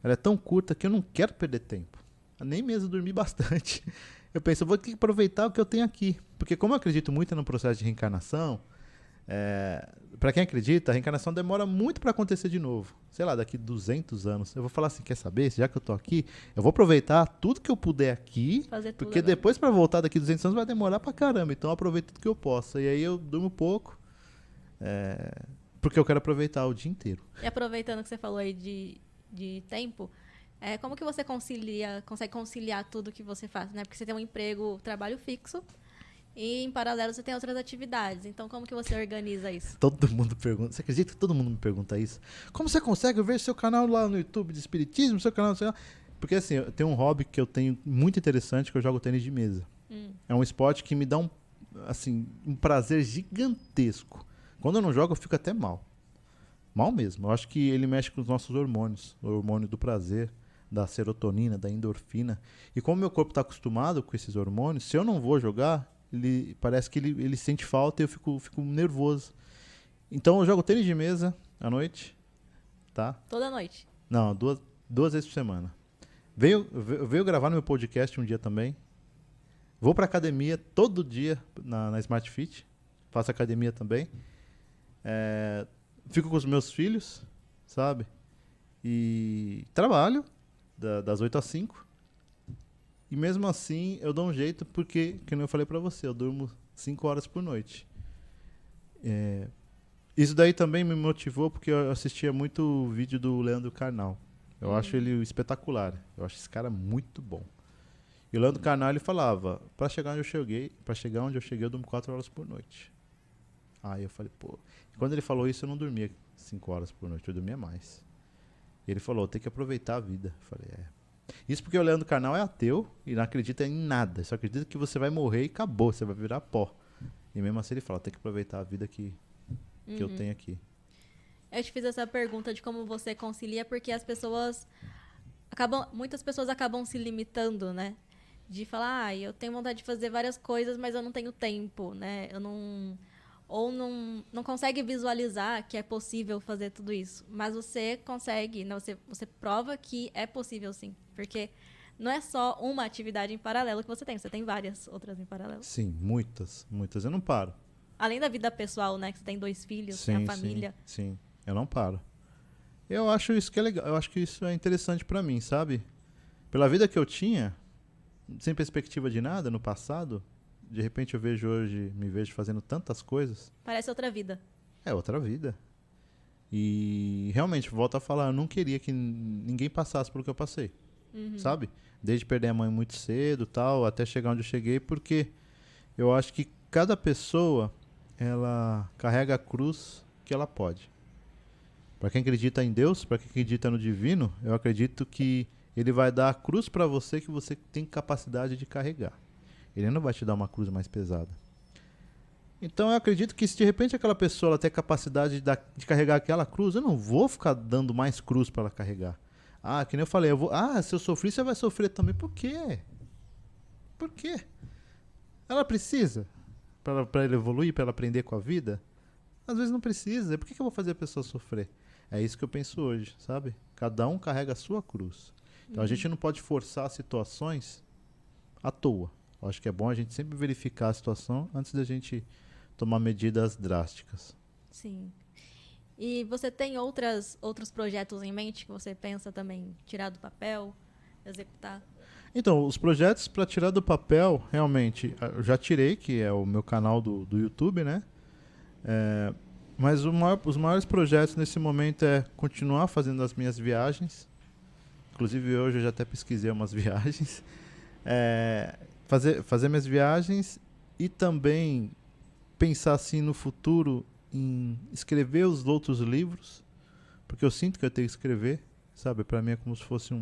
Ela é tão curta que eu não quero perder tempo. Nem mesmo dormir bastante. Eu penso, eu vou ter que aproveitar o que eu tenho aqui. Porque como eu acredito muito no processo de reencarnação, para quem acredita, a reencarnação demora muito para acontecer de novo. Sei lá, daqui 200 anos. Eu vou falar assim, quer saber? Já que eu tô aqui, eu vou aproveitar tudo que eu puder aqui, porque depois para voltar daqui 200 anos vai demorar pra caramba. Então eu aproveito tudo que eu possa. E aí eu durmo pouco, porque eu quero aproveitar o dia inteiro. E aproveitando que você falou aí de tempo, como que você consegue conciliar tudo que você faz, né? Porque você tem um emprego, trabalho fixo, e em paralelo você tem outras atividades. Então, como que você organiza isso? Todo mundo pergunta. Você acredita que todo mundo me pergunta isso? Como você consegue ver seu canal lá no YouTube de espiritismo, seu canal... Porque assim, eu tenho um hobby que eu tenho muito interessante, que eu jogo tênis de mesa. É um esporte que me dá um prazer gigantesco. Quando eu não jogo, eu fico até mal. Mal mesmo. Eu acho que ele mexe com os nossos hormônios. O hormônio do prazer, da serotonina, da endorfina. E como meu corpo está acostumado com esses hormônios, se eu não vou jogar, parece que ele sente falta e eu fico nervoso. Então eu jogo tênis de mesa à noite, tá? Toda noite? Não, duas vezes por semana. Veio gravar no meu podcast um dia também. Vou pra academia todo dia na Smart Fit. Faço academia também. Fico com os meus filhos, sabe? E trabalho das 8 às 5. E mesmo assim, eu dou um jeito porque, como eu falei pra você, eu durmo 5 horas por noite. Isso daí também me motivou porque eu assistia muito o vídeo do Leandro Carnal. Eu acho ele espetacular. Eu acho esse cara muito bom. E o Leandro Carnal, ele falava, pra chegar onde eu cheguei, eu durmo 4 horas por noite. Aí eu falei, pô... E quando ele falou isso, eu não dormia 5 horas por noite, eu dormia mais. E ele falou, tem que aproveitar a vida. Eu falei, Isso porque o Leandro Carnal é ateu e não acredita em nada. Só acredita que você vai morrer e acabou, você vai virar pó. E mesmo assim ele fala, tem que aproveitar a vida que eu tenho aqui. Eu te fiz essa pergunta de como você concilia, porque muitas pessoas acabam se limitando, né? De falar, eu tenho vontade de fazer várias coisas, mas eu não tenho tempo, né? Não consegue visualizar que é possível fazer tudo isso. Mas você consegue, né? Você prova que é possível, sim. Porque não é só uma atividade em paralelo que você tem várias outras em paralelo. Sim, muitas. Eu não paro. Além da vida pessoal, né? Que você tem 2 filhos, tem a família. Sim, eu não paro. Eu acho isso que é legal, eu acho que isso é interessante pra mim, sabe? Pela vida que eu tinha, sem perspectiva de nada no passado, de repente eu vejo hoje, me vejo fazendo tantas coisas, Parece outra vida. é outra vida. E realmente, volto a falar, eu não queria que ninguém passasse pelo que eu passei, sabe? Desde perder a mãe muito cedo, tal, até chegar onde eu cheguei, porque eu acho que cada pessoa, ela carrega a cruz que ela pode. Para quem acredita em Deus, para quem acredita no divino, eu acredito que ele vai dar a cruz para você que você tem capacidade de carregar. Ele não vai te dar uma cruz mais pesada. Então eu acredito que se de repente aquela pessoa ela tem capacidade de carregar aquela cruz, eu não vou ficar dando mais cruz para ela carregar. Ah, que nem eu falei, se eu sofri, você vai sofrer também. Por quê? Por quê? Ela precisa para ele evoluir, para ela aprender com a vida? Às vezes não precisa. Por que eu vou fazer a pessoa sofrer? É isso que eu penso hoje, sabe? Cada um carrega a sua cruz. Então a gente não pode forçar situações à toa. Eu acho que é bom a gente sempre verificar a situação antes da gente tomar medidas drásticas. Sim. E você tem outros projetos em mente que você pensa também tirar do papel, executar? Então, os projetos para tirar do papel, realmente, eu já tirei, que é o meu canal do YouTube, né? Mas os maiores projetos nesse momento é continuar fazendo as minhas viagens. Inclusive hoje eu já até pesquisei umas viagens. Fazer minhas viagens e também pensar assim no futuro em escrever os outros livros, porque eu sinto que eu tenho que escrever, sabe? Para mim é como se fosse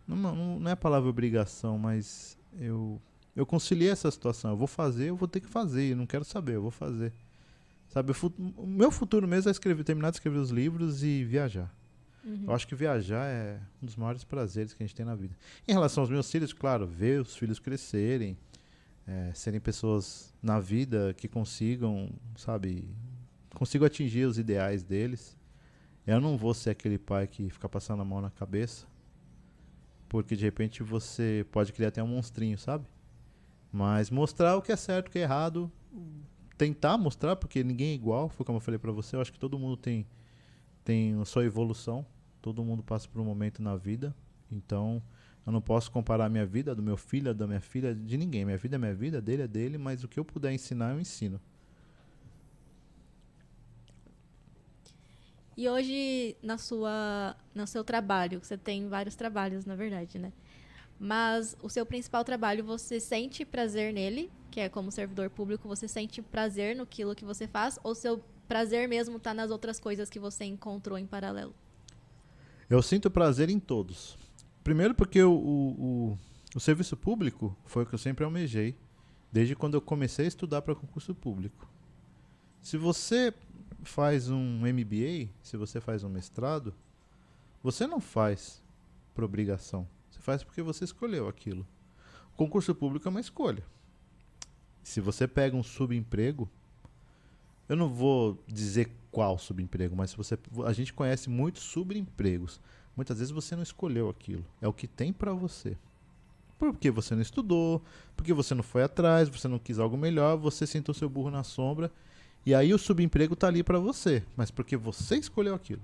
não é a palavra obrigação, mas eu conciliei essa situação. Eu vou fazer, eu vou ter que fazer, eu não quero saber, eu vou fazer. Sabe, o meu futuro mesmo é terminar de escrever os livros e viajar. Eu acho que viajar é um dos maiores prazeres que a gente tem na vida. Em relação aos meus filhos, claro, ver os filhos crescerem, serem pessoas na vida que consigam, sabe, consigam atingir os ideais deles. Eu não vou ser aquele pai que fica passando a mão na cabeça, porque de repente você pode criar até um monstrinho, sabe? Mas mostrar o que é certo, o que é errado, tentar mostrar, porque ninguém é igual, foi como eu falei pra você, eu acho que todo mundo tem a sua evolução, todo mundo passa por um momento na vida, então eu não posso comparar a minha vida, do meu filho, da minha filha, de ninguém. Minha vida é minha vida, dele é dele, mas o que eu puder ensinar, eu ensino. E hoje, no seu trabalho, você tem vários trabalhos, na verdade, né? Mas o seu principal trabalho, você sente prazer nele, que é como servidor público, você sente prazer no que você faz, ou seu prazer mesmo está nas outras coisas que você encontrou em paralelo? Eu sinto prazer em todos. Primeiro porque o serviço público foi o que eu sempre almejei, desde quando eu comecei a estudar para concurso público. Se você faz um MBA, se você faz um mestrado, você não faz por obrigação. Você faz porque você escolheu aquilo. O concurso público é uma escolha. Se você pega um subemprego, eu não vou dizer qual subemprego, mas a gente conhece muitos subempregos. Muitas vezes você não escolheu aquilo. É o que tem para você. Porque você não estudou, porque você não foi atrás, você não quis algo melhor, você sentou seu burro na sombra. E aí o subemprego tá ali para você, mas porque você escolheu aquilo.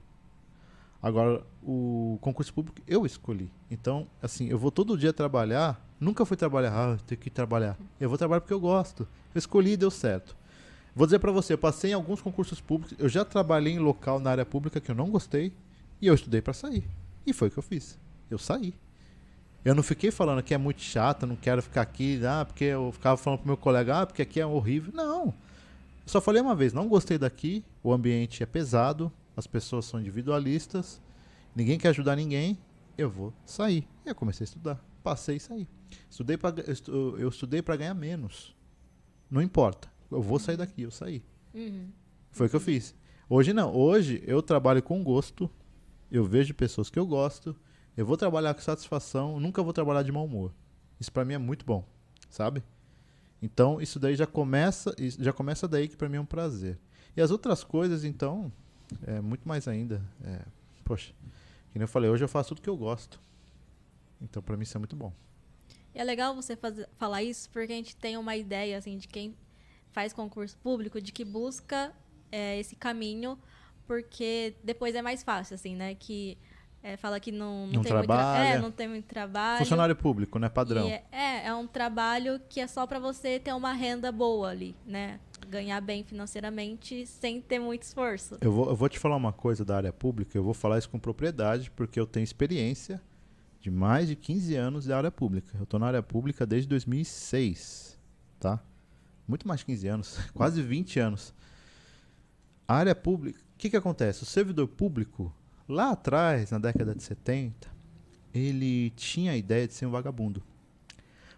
Agora, o concurso público eu escolhi. Então, assim, eu vou todo dia trabalhar. Nunca fui trabalhar, eu tenho que trabalhar. Eu vou trabalhar porque eu gosto. Eu escolhi e deu certo. Vou dizer pra você, eu passei em alguns concursos públicos, eu já trabalhei em local na área pública que eu não gostei e eu estudei pra sair. E foi o que eu fiz. Eu saí. Eu não fiquei falando que é muito chato, não quero ficar aqui, porque eu ficava falando pro meu colega, porque aqui é horrível. Não. Eu só falei uma vez, não gostei daqui, o ambiente é pesado, as pessoas são individualistas, ninguém quer ajudar ninguém, eu vou sair. E eu comecei a estudar. Passei e saí. Eu estudei pra ganhar menos. Não importa. Eu vou sair daqui, eu saí. Foi o que eu fiz. Hoje não. Hoje eu trabalho com gosto. Eu vejo pessoas que eu gosto. Eu vou trabalhar com satisfação. Nunca vou trabalhar de mau humor. Isso pra mim é muito bom, sabe? Então isso daí já começa daí que pra mim é um prazer. E as outras coisas, então, é muito mais ainda. Poxa, que nem eu falei, hoje eu faço tudo que eu gosto. Então pra mim isso é muito bom. E é legal você falar isso, porque a gente tem uma ideia, assim, de quem faz concurso público, de que busca esse caminho porque depois é mais fácil, assim, né? Que fala que Não tem trabalha. não tem muito trabalho. Funcionário público, né? Padrão. E é um trabalho que é só para você ter uma renda boa ali, né? Ganhar bem financeiramente sem ter muito esforço. Eu vou te falar uma coisa da área pública, eu vou falar isso com propriedade, porque eu tenho experiência de mais de 15 anos da área pública. Eu estou na área pública desde 2006, tá? Muito mais de 15 anos, quase 20 anos. A área pública, o que acontece? O servidor público, lá atrás, na década de 70, ele tinha a ideia de ser um vagabundo.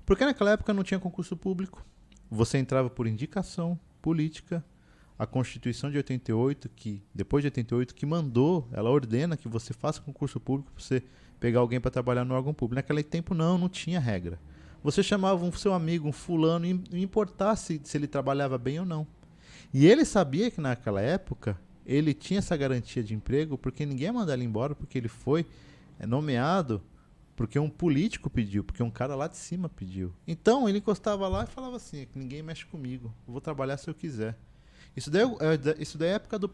Porque naquela época não tinha concurso público, você entrava por indicação política. A Constituição de 88, depois de 88, que mandou, ela ordena que você faça concurso público para você pegar alguém para trabalhar no órgão público. Naquele tempo não tinha regra. Você chamava um seu amigo, um fulano, e não importasse se ele trabalhava bem ou não. E ele sabia que naquela época ele tinha essa garantia de emprego porque ninguém ia mandar ele embora, porque ele foi nomeado porque um político pediu, porque um cara lá de cima pediu. Então ele encostava lá e falava assim: ninguém mexe comigo, eu vou trabalhar se eu quiser. Isso daí é a época do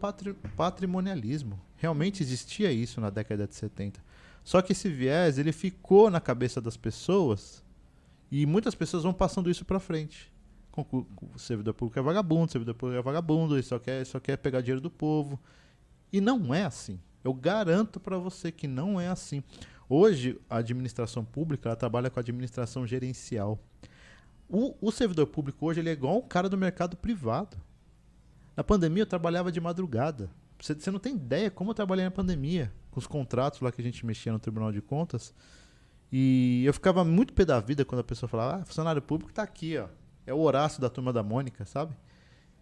patrimonialismo. Realmente existia isso na década de 70. Só que esse viés ele ficou na cabeça das pessoas e muitas pessoas vão passando isso para frente. O servidor público é vagabundo, o servidor público é vagabundo, ele só quer pegar dinheiro do povo. E não é assim. Eu garanto para você que não é assim. Hoje, a administração pública ela trabalha com a administração gerencial. O servidor público hoje ele é igual um cara do mercado privado. Na pandemia eu trabalhava de madrugada. Você não tem ideia como eu trabalhei na pandemia, com os contratos lá que a gente mexia no Tribunal de Contas. E eu ficava muito pé da vida quando a pessoa falava: funcionário público tá aqui, ó. É o Horácio da Turma da Mônica, sabe?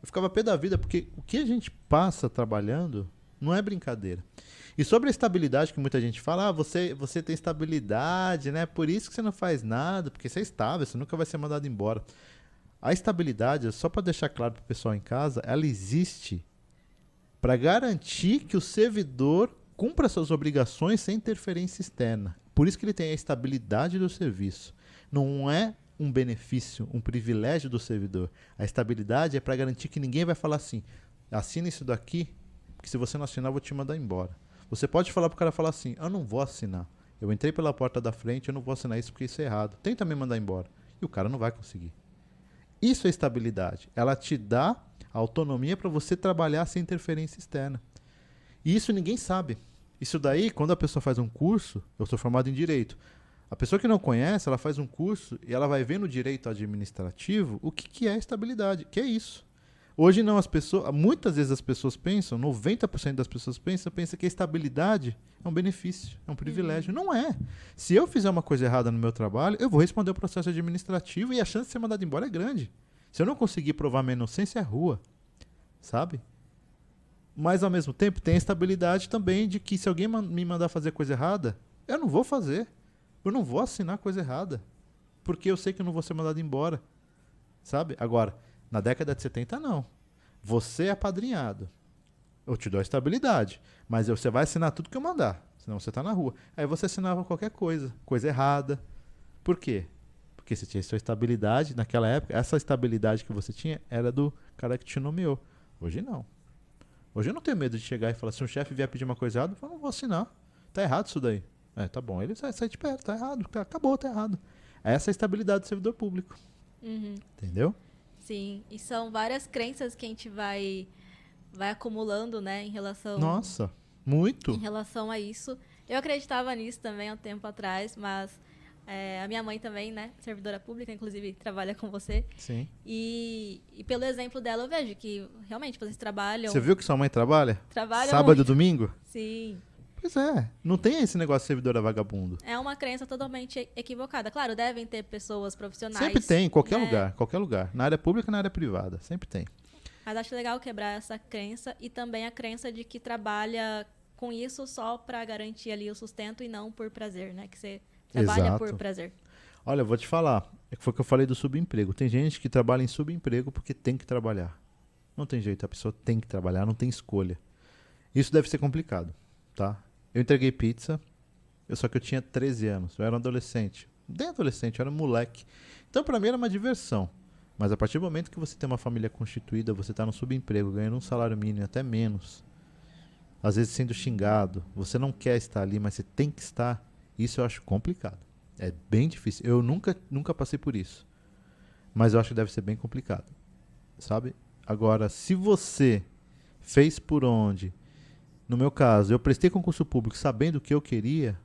Eu ficava pé da vida, porque o que a gente passa trabalhando não é brincadeira. E sobre a estabilidade que muita gente fala: você tem estabilidade, né? Por isso que você não faz nada, porque você é estável, você nunca vai ser mandado embora. A estabilidade, só para deixar claro para o pessoal em casa, ela existe para garantir que o servidor cumpra suas obrigações sem interferência externa. Por isso que ele tem a estabilidade do serviço. Não é um benefício, um privilégio do servidor. A estabilidade é para garantir que ninguém vai falar assim: assina isso daqui, porque se você não assinar eu vou te mandar embora. Você pode falar pro cara falar assim: eu não vou assinar. Eu entrei pela porta da frente, eu não vou assinar isso porque isso é errado. Tenta me mandar embora. E o cara não vai conseguir. Isso é estabilidade. Ela te dá a autonomia para você trabalhar sem interferência externa. E isso ninguém sabe. Isso daí, quando a pessoa faz um curso, eu sou formado em Direito. A pessoa que não conhece, ela faz um curso e ela vai ver no direito administrativo o que é estabilidade, que é isso. Hoje não, muitas vezes as pessoas pensam, 90% das pessoas pensam que a estabilidade é um benefício, é um privilégio. Não é. Se eu fizer uma coisa errada no meu trabalho, eu vou responder o processo administrativo e a chance de ser mandado embora é grande. Se eu não conseguir provar minha inocência, é rua. Sabe? Mas, ao mesmo tempo, tem a estabilidade também de que se alguém me mandar fazer coisa errada, eu não vou fazer. Eu não vou assinar coisa errada. Porque eu sei que eu não vou ser mandado embora. Sabe? Agora, na década de 70, não. Você é apadrinhado. Eu te dou a estabilidade. Mas você vai assinar tudo que eu mandar. Senão você está na rua. Aí você assinava qualquer coisa. Coisa errada. Por quê? Porque você tinha sua estabilidade. Naquela época, essa estabilidade que você tinha era do cara que te nomeou. Hoje não. Hoje eu não tenho medo de chegar e falar: se um chefe vier pedir uma coisa errada, eu falo: não vou assinar. Tá errado isso daí. Tá bom. Ele sai de perto. Tá errado. Acabou, tá errado. Essa é a estabilidade do servidor público. Uhum. Entendeu? Sim, e são várias crenças que a gente vai acumulando, né, em relação... Nossa, muito. Em relação a isso. Eu acreditava nisso também há um tempo atrás, mas a minha mãe também, né, servidora pública, inclusive trabalha com você. Sim. E pelo exemplo dela eu vejo que realmente vocês trabalham... Você viu que sua mãe trabalha? Trabalha sábado muito. e domingo? Sim. Pois é, não tem esse negócio de servidora vagabundo. É uma crença totalmente equivocada. Claro, devem ter pessoas profissionais. Sempre tem, em qualquer né? lugar, qualquer lugar. Na área pública e na área privada, sempre tem. Mas acho legal quebrar essa crença e também a crença de que trabalha com isso só para garantir ali o sustento e não por prazer, né? Que você trabalha Exato. por prazer. Olha, eu vou te falar, foi o que eu falei do subemprego. Tem gente que trabalha em subemprego porque tem que trabalhar. Não tem jeito, a pessoa tem que trabalhar, não tem escolha. Isso deve ser complicado, tá? Eu entreguei pizza, só que eu tinha 13 anos, eu era um adolescente. Nem adolescente, eu era moleque. Então, pra mim, era uma diversão. Mas a partir do momento que você tem uma família constituída, você tá no subemprego, ganhando um salário mínimo, até menos. às vezes sendo xingado, você não quer estar ali, mas você tem que estar, isso eu acho complicado. É bem difícil. Eu nunca passei por isso. Mas eu acho que deve ser bem complicado. Sabe? Agora, se você fez por onde, no meu caso, eu prestei concurso público sabendo o que eu queria,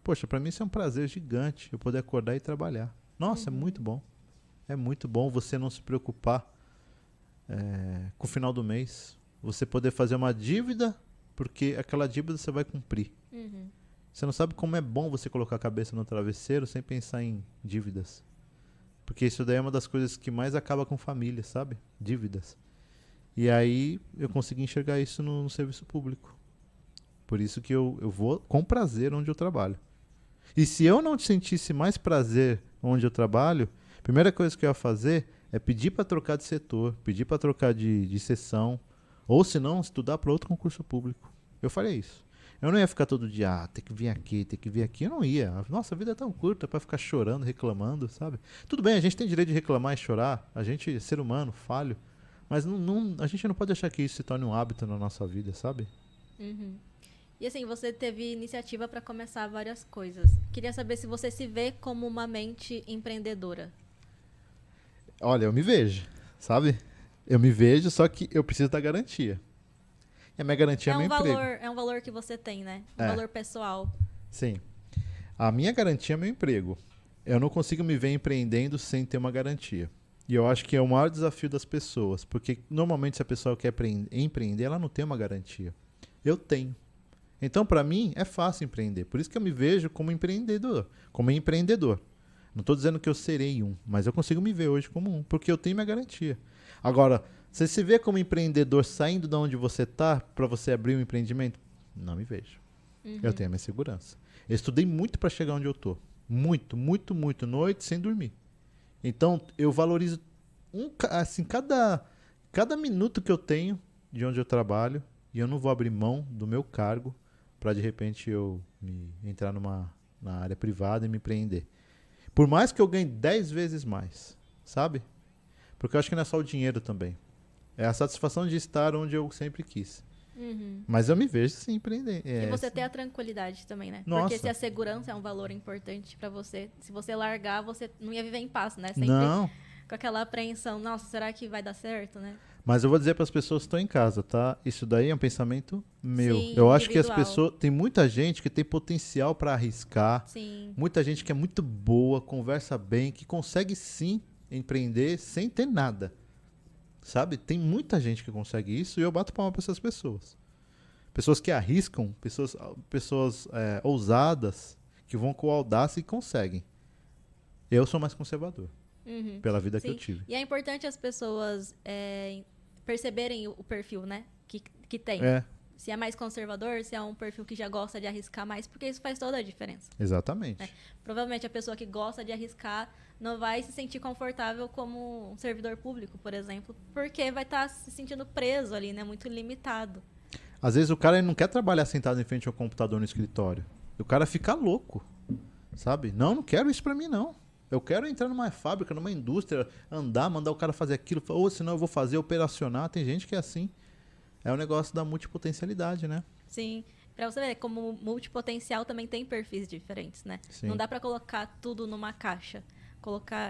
poxa, pra mim isso é um prazer gigante, eu poder acordar e trabalhar. Nossa, é muito bom. É muito bom você não se preocupar com o final do mês. Você poder fazer uma dívida, porque aquela dívida você vai cumprir. Uhum. Você não sabe como é bom você colocar a cabeça no travesseiro sem pensar em dívidas. Porque isso daí é uma das coisas que mais acaba com família, sabe? Dívidas. E aí eu consegui enxergar isso no serviço público. Por isso que eu vou com prazer onde eu trabalho. E se eu não sentisse mais prazer onde eu trabalho, a primeira coisa que eu ia fazer é pedir para trocar de setor, pedir para trocar de sessão, ou se não, estudar para outro concurso público. Eu faria isso. Eu não ia ficar todo dia, tem que vir aqui, tem que vir aqui. Eu não ia. Nossa, a vida é tão curta para ficar chorando, reclamando, sabe? Tudo bem, a gente tem direito de reclamar e chorar. A gente é ser humano, falho. Mas a gente não pode achar que isso se torne um hábito na nossa vida, sabe? Uhum. E assim, você teve iniciativa para começar várias coisas. Queria saber se você se vê como uma mente empreendedora. Olha, eu me vejo, sabe? Eu me vejo, só que eu preciso da garantia. E a minha garantia é meu emprego. É um valor que você tem, né? Um É. valor pessoal. Sim. A minha garantia é meu emprego. Eu não consigo me ver empreendendo sem ter uma garantia. E eu acho que é o maior desafio das pessoas, porque normalmente se a pessoa quer empreender, ela não tem uma garantia. Eu tenho. Então, para mim, é fácil empreender. Por isso que eu me vejo como empreendedor. Como empreendedor. Não estou dizendo que eu serei um, mas eu consigo me ver hoje como um, porque eu tenho minha garantia. Agora, você se vê como empreendedor saindo de onde você está para você abrir um empreendimento? Não me vejo. Eu tenho a minha segurança. Eu estudei muito para chegar onde eu estou. Muito, muito, muito. Noite sem dormir. Então, eu valorizo assim, cada minuto que eu tenho de onde eu trabalho, e eu não vou abrir mão do meu cargo para de repente eu entrar na área privada e me empreender. Por mais que eu ganhe 10 vezes mais, sabe? Porque eu acho que não é só o dinheiro também. É a satisfação de estar onde eu sempre quis. Uhum. Mas eu me vejo sim empreender. E você ter a tranquilidade também, né? Nossa. Porque se a segurança é um valor importante pra você, se você largar, você não ia viver em paz, né? Sempre Não. com aquela apreensão, nossa, será que vai dar certo, né? Mas eu vou dizer para as pessoas que estão em casa, tá? Isso daí é um pensamento meu. Sim, Eu acho que as individual. pessoas... Tem muita gente que tem potencial para arriscar. Sim. Muita gente que é muito boa, conversa bem, que consegue sim empreender sem ter nada. Sabe? Tem muita gente que consegue isso e eu bato palma para essas pessoas. Pessoas que arriscam, pessoas ousadas, que vão com audácia e conseguem. Eu sou mais conservador, Uhum. pela vida que Sim. eu tive. E é importante as pessoas perceberem o perfil, né? Que tem. É, Se é mais conservador, se é um perfil que já gosta de arriscar mais, porque isso faz toda a diferença. exatamente. Provavelmente a pessoa que gosta de arriscar não vai se sentir confortável como um servidor público, por exemplo, porque vai estar se sentindo preso ali, né? Muito limitado. Às vezes o cara ele não quer trabalhar sentado em frente ao computador no escritório. O cara fica louco, sabe? Não quero isso pra mim, não. Eu quero entrar numa fábrica, numa indústria, andar, mandar o cara fazer aquilo, ou senão eu vou fazer operacionar. Tem gente que é assim. É o negócio da multipotencialidade, né? Sim. Pra você ver, como multipotencial também tem perfis diferentes, né? Sim. Não dá pra colocar tudo numa caixa.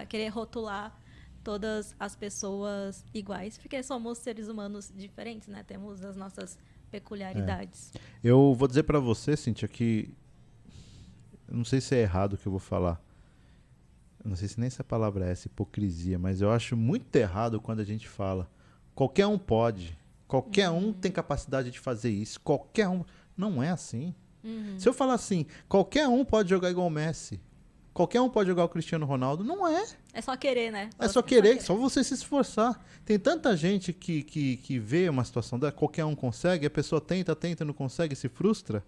Querer rotular todas as pessoas iguais, porque somos seres humanos diferentes, né? Temos as nossas peculiaridades. Eu vou dizer pra você, Cíntia, que... Eu não sei se é errado o que eu vou falar. Eu não sei se nem essa palavra é essa, hipocrisia, mas eu acho muito errado quando a gente fala qualquer um pode, qualquer um tem capacidade de fazer isso, qualquer um... Não é assim. Se eu falar assim, qualquer um pode jogar igual o Messi, qualquer um pode jogar o Cristiano Ronaldo, não é. É só querer, né? É só querer, só você se esforçar. Tem tanta gente que vê uma situação dessa, qualquer um consegue, a pessoa tenta, não consegue, se frustra,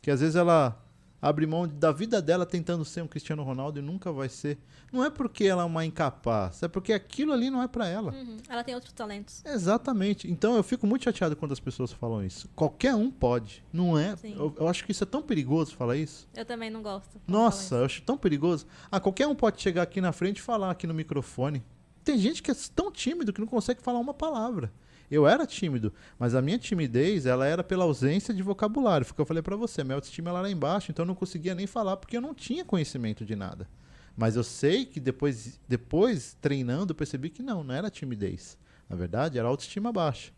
que às vezes ela abre mão da vida dela tentando ser um Cristiano Ronaldo e nunca vai ser. Não é porque ela é uma incapaz, é porque aquilo ali não é pra ela. Ela tem outros talentos. Exatamente. Então eu fico muito chateado quando as pessoas falam isso. Qualquer um pode, não é? Sim. Eu acho que isso é tão perigoso falar isso. Eu também não gosto. quando Nossa, falam eu acho tão perigoso. Qualquer um pode chegar aqui na frente e falar aqui no microfone. Tem gente que é tão tímido que não consegue falar uma palavra. Eu era tímido, mas a minha timidez, ela era pela ausência de vocabulário. Foi o que eu falei pra você, minha autoestima ela era lá embaixo, então eu não conseguia nem falar porque eu não tinha conhecimento de nada. Mas eu sei que depois treinando, eu percebi que não era timidez. Na verdade, era autoestima baixa.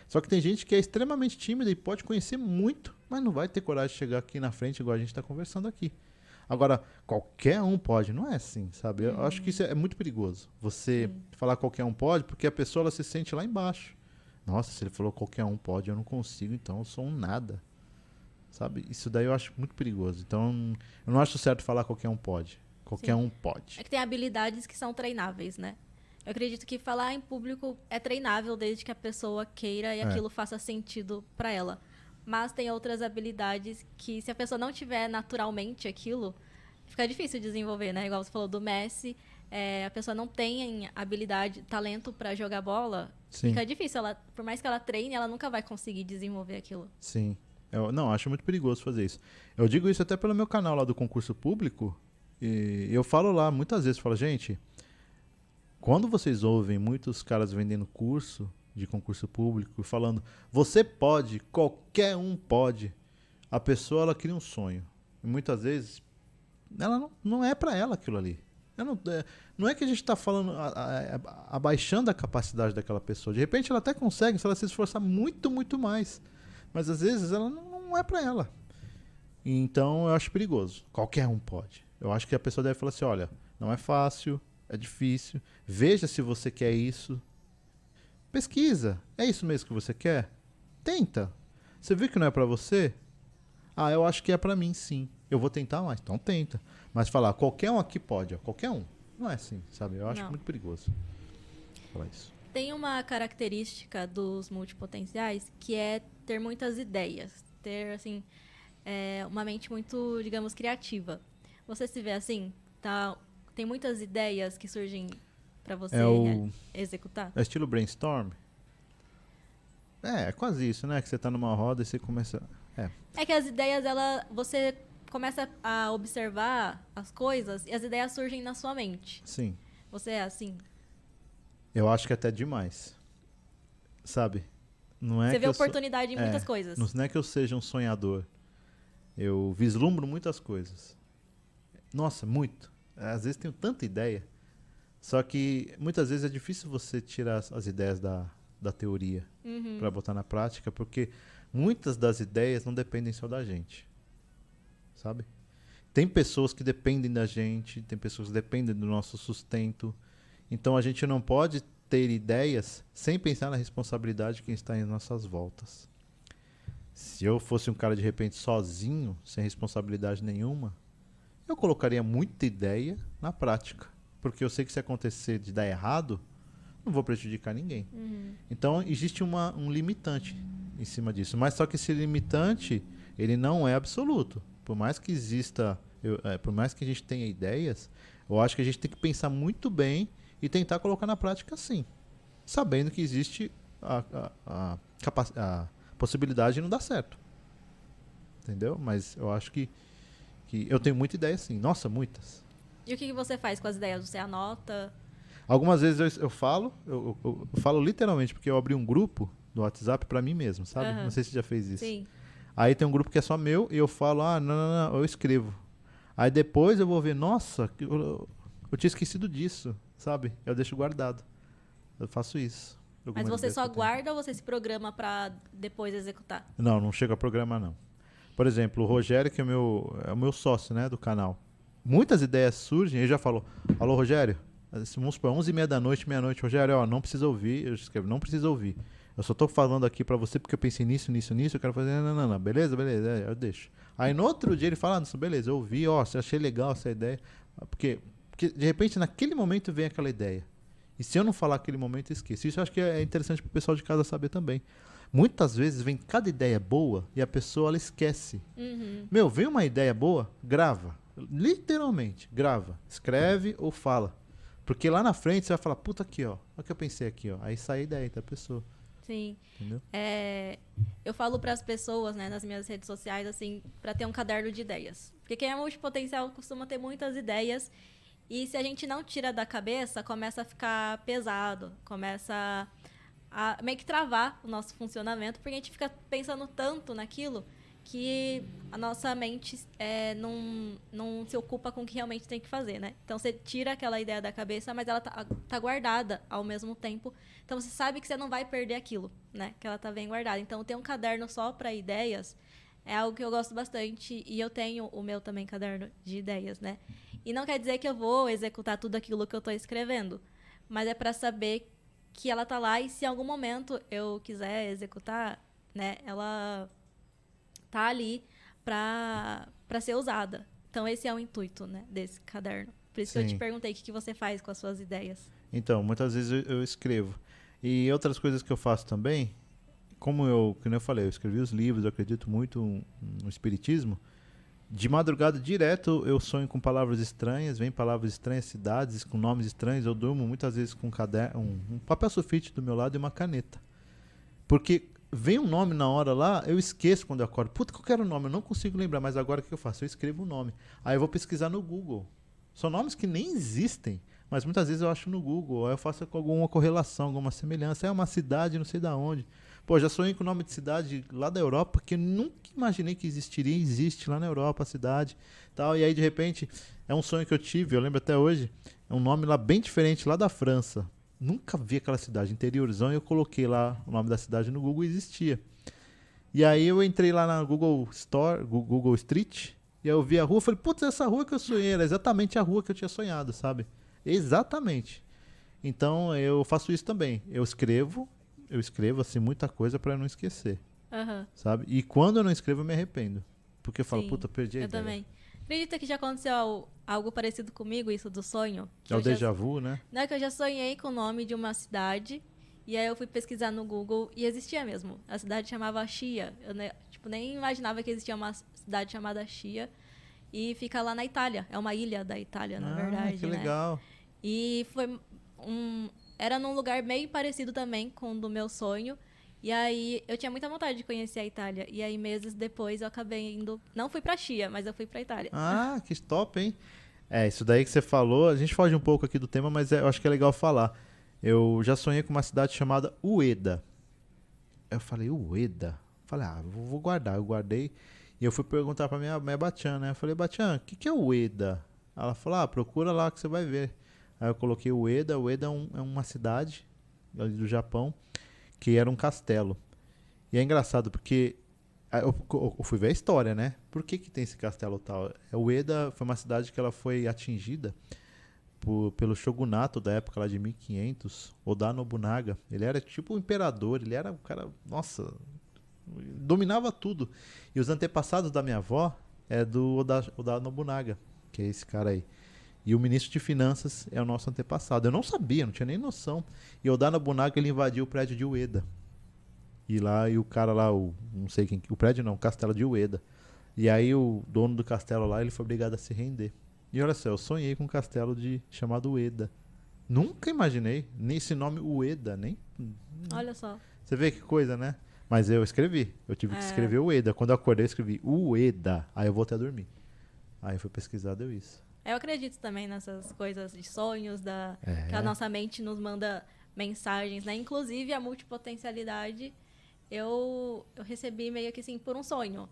Só que tem gente que é extremamente tímida e pode conhecer muito, mas não vai ter coragem de chegar aqui na frente igual a gente está conversando aqui. Agora, qualquer um pode, não é assim, sabe? Eu acho que isso é muito perigoso. Você falar qualquer um pode, porque a pessoa ela se sente lá embaixo. Nossa, se ele falou qualquer um pode, eu não consigo, então eu sou um nada. Sabe? Isso daí eu acho muito perigoso. Então, eu não acho certo falar qualquer um pode. Qualquer Sim. um pode. É que tem habilidades que são treináveis, né? Eu acredito que falar em público é treinável desde que a pessoa queira e aquilo faça sentido pra ela. Mas tem outras habilidades que, se a pessoa não tiver naturalmente aquilo, fica difícil desenvolver, né? Igual você falou do Messi, a pessoa não tem habilidade, talento pra jogar bola, Sim. fica difícil. Ela, por mais que ela treine, ela nunca vai conseguir desenvolver aquilo. Sim. Eu não, acho muito perigoso fazer isso. Eu digo isso até pelo meu canal lá do concurso público. E eu falo lá muitas vezes, falo, gente, quando vocês ouvem muitos caras vendendo curso de concurso público, falando, você pode, qualquer um pode, a pessoa ela cria um sonho. E muitas vezes, ela não é para ela aquilo ali. Não é que a gente está falando, abaixando a capacidade daquela pessoa. De repente ela até consegue, se ela se esforçar muito, muito mais. Mas às vezes ela não é para ela. Então eu acho perigoso. Qualquer um pode. Eu acho que a pessoa deve falar assim, olha, não é fácil, é difícil. Veja se você quer isso. Pesquisa. É isso mesmo que você quer? Tenta. Você viu que não é pra você? Ah, eu acho que é pra mim, sim. Eu vou tentar mais. Então tenta. Mas falar, qualquer um aqui pode, ó. Qualquer um. Não é assim, sabe? Eu acho muito perigoso falar isso. Tem uma característica dos multipotenciais que é ter muitas ideias. Ter, assim, uma mente muito, digamos, criativa. Você se vê assim? Tem muitas ideias que surgem pra você executar? É estilo brainstorm? É quase isso, né? Que você tá numa roda e você começa... É que as ideias, você começa a observar as coisas e as ideias surgem na sua mente. Sim. Você é assim? Eu acho que até demais. Sabe? Não é Você que vê oportunidade em muitas coisas. Não é que eu seja um sonhador. Eu vislumbro muitas coisas. Nossa, muito. Às vezes tenho tanta ideia. Só que muitas vezes é difícil você tirar as ideias da teoria para botar na prática, porque muitas das ideias não dependem só da gente. Sabe? Tem pessoas que dependem da gente, tem pessoas que dependem do nosso sustento. Então a gente não pode ter ideias sem pensar na responsabilidade de quem está em nossas voltas. Se eu fosse um cara de repente sozinho, sem responsabilidade nenhuma, eu colocaria muita ideia na prática. Porque eu sei que se acontecer de dar errado, não vou prejudicar ninguém. Então existe um limitante em cima disso. Mas só que esse limitante, ele não é absoluto. Por mais que exista, por mais que a gente tenha ideias, eu acho que a gente tem que pensar muito bem e tentar colocar na prática sim. Sabendo que existe a possibilidade de não dar certo. Entendeu? Mas eu acho que eu tenho muita ideia sim. Nossa, muitas. E o que você faz com as ideias? Você anota? Algumas vezes eu falo literalmente, porque eu abri um grupo do WhatsApp pra mim mesmo, sabe? Não sei se você já fez isso. Sim. Aí tem um grupo que é só meu e eu falo, não, eu escrevo. Aí depois eu vou ver, nossa, eu tinha esquecido disso, sabe? Eu deixo guardado. Eu faço isso. Mas você só guarda ou você se programa pra depois executar? Não chego a programar, não. Por exemplo, o Rogério, que é o meu sócio, né, do canal. Muitas ideias surgem, ele já falou, alô, Rogério, vamos supor, 11h30 da noite, meia-noite, Rogério, não precisa ouvir, eu escrevo, não precisa ouvir. Eu só tô falando aqui pra você porque eu pensei nisso, eu quero fazer, não, beleza, eu deixo. Aí no outro dia ele fala, beleza, eu ouvi, achei legal essa ideia. Porque de repente naquele momento vem aquela ideia. E se eu não falar aquele momento, eu esqueço. Isso eu acho que é interessante pro pessoal de casa saber também. Muitas vezes vem cada ideia boa e a pessoa ela esquece. Vem uma ideia boa, grava. Literalmente, grava. Escreve ou fala. Porque lá na frente você vai falar, puta aqui, ó. Olha o que eu pensei aqui, ó. Aí sai a ideia da pessoa. Sim. Entendeu? Eu falo para as pessoas, né, nas minhas redes sociais, assim, para ter um caderno de ideias. Porque quem é multipotencial costuma ter muitas ideias. E se a gente não tira da cabeça, começa a ficar pesado. Começa a meio que travar o nosso funcionamento, porque a gente fica pensando tanto naquilo que a nossa mente não se ocupa com o que realmente tem que fazer, né? Então você tira aquela ideia da cabeça, mas ela tá guardada ao mesmo tempo. Então você sabe que você não vai perder aquilo, né? Que ela tá bem guardada. Então ter um caderno só para ideias é algo que eu gosto bastante, e eu tenho o meu também caderno de ideias, né? E não quer dizer que eu vou executar tudo aquilo que eu tô escrevendo, mas é para saber que ela tá lá, e se em algum momento eu quiser executar, né, ela tá ali para ser usada. Então esse é o intuito, né, desse caderno. Por isso que eu te Sim. perguntei o que você faz com as suas ideias. Então, muitas vezes eu escrevo. E outras coisas que eu faço também, como eu falei, eu escrevi os livros, eu acredito muito no espiritismo. De madrugada direto eu sonho com palavras estranhas, vem palavras estranhas, cidades com nomes estranhos. Eu durmo muitas vezes com um papel sulfite do meu lado e uma caneta. Porque vem um nome na hora lá, eu esqueço quando eu acordo. Puta, qual era o nome? Eu não consigo lembrar, mas agora o que eu faço? Eu escrevo o nome. Aí eu vou pesquisar no Google. São nomes que nem existem, mas muitas vezes eu acho no Google. Aí eu faço com alguma correlação, alguma semelhança. É uma cidade, não sei da onde. Pô, já sonhei com o nome de cidade lá da Europa, que eu nunca imaginei que existiria. Existe lá na Europa a cidade. Tal. E aí, de repente, é um sonho que eu tive, eu lembro até hoje. É um nome lá bem diferente, lá da França. Nunca vi aquela cidade, interiorzão, e eu coloquei lá o nome da cidade no Google e existia. E aí eu entrei lá na Google Store, Google Street, e aí eu vi a rua, falei, putz, essa rua que eu sonhei, era exatamente a rua que eu tinha sonhado, sabe? Exatamente. Então eu faço isso também. Eu escrevo assim muita coisa pra não esquecer, Aham. sabe? E quando eu não escrevo eu me arrependo, porque eu falo, Sim, puta, eu perdi a eu ideia. também. Acredita que já aconteceu algo parecido comigo, isso do sonho? Que É o eu já, déjà vu, né? não é que eu já sonhei com o nome de uma cidade, e aí eu fui pesquisar no Google e existia mesmo. A cidade chamava Chia. Eu nem imaginava que existia uma cidade chamada Chia. E fica lá na Itália. É uma ilha da Itália, na Ah, que verdade, né? legal. E foi era num lugar meio parecido também com o do meu sonho. E aí eu tinha muita vontade de conhecer a Itália. E aí meses depois eu acabei indo. Não fui pra Chia, mas eu fui pra Itália. Ah, que top, hein? É, isso daí que você falou, a gente foge um pouco aqui do tema, mas eu acho que é legal falar. Eu já sonhei com uma cidade chamada Ueda. Eu falei, Ueda? Falei, vou guardar. Eu guardei e eu fui perguntar pra minha Batian, né? Eu falei, Batian, o que é Ueda? Ela falou, procura lá que você vai ver. Aí eu coloquei Ueda. Ueda é uma cidade ali do Japão que era um castelo. E é engraçado porque eu fui ver a história, né? Por que tem esse castelo tal? Ueda foi uma cidade que ela foi atingida pelo shogunato da época lá de 1500, Oda Nobunaga. Ele era tipo o imperador, ele era o cara, nossa, dominava tudo. E os antepassados da minha avó é do Oda Nobunaga, que é esse cara aí. E o ministro de Finanças é o nosso antepassado. Eu não sabia, não tinha nem noção. E Oda Nobunaga ele invadiu o prédio de Ueda. E lá, e o cara lá, não sei quem, o prédio não, o castelo de Ueda. E aí o dono do castelo lá, ele foi obrigado a se render. E olha só, eu sonhei com um castelo chamado Ueda. Nunca imaginei, nem esse nome Ueda, nem... Olha só. Você vê que coisa, né? Mas eu escrevi, eu tive que escrever Ueda. Quando eu acordei, eu escrevi Ueda. Aí eu voltei a dormir. Aí eu fui pesquisar, deu isso. Eu acredito também nessas coisas de sonhos, que a É. nossa mente nos manda mensagens, né? Inclusive a multipotencialidade, eu recebi meio que assim por um sonho.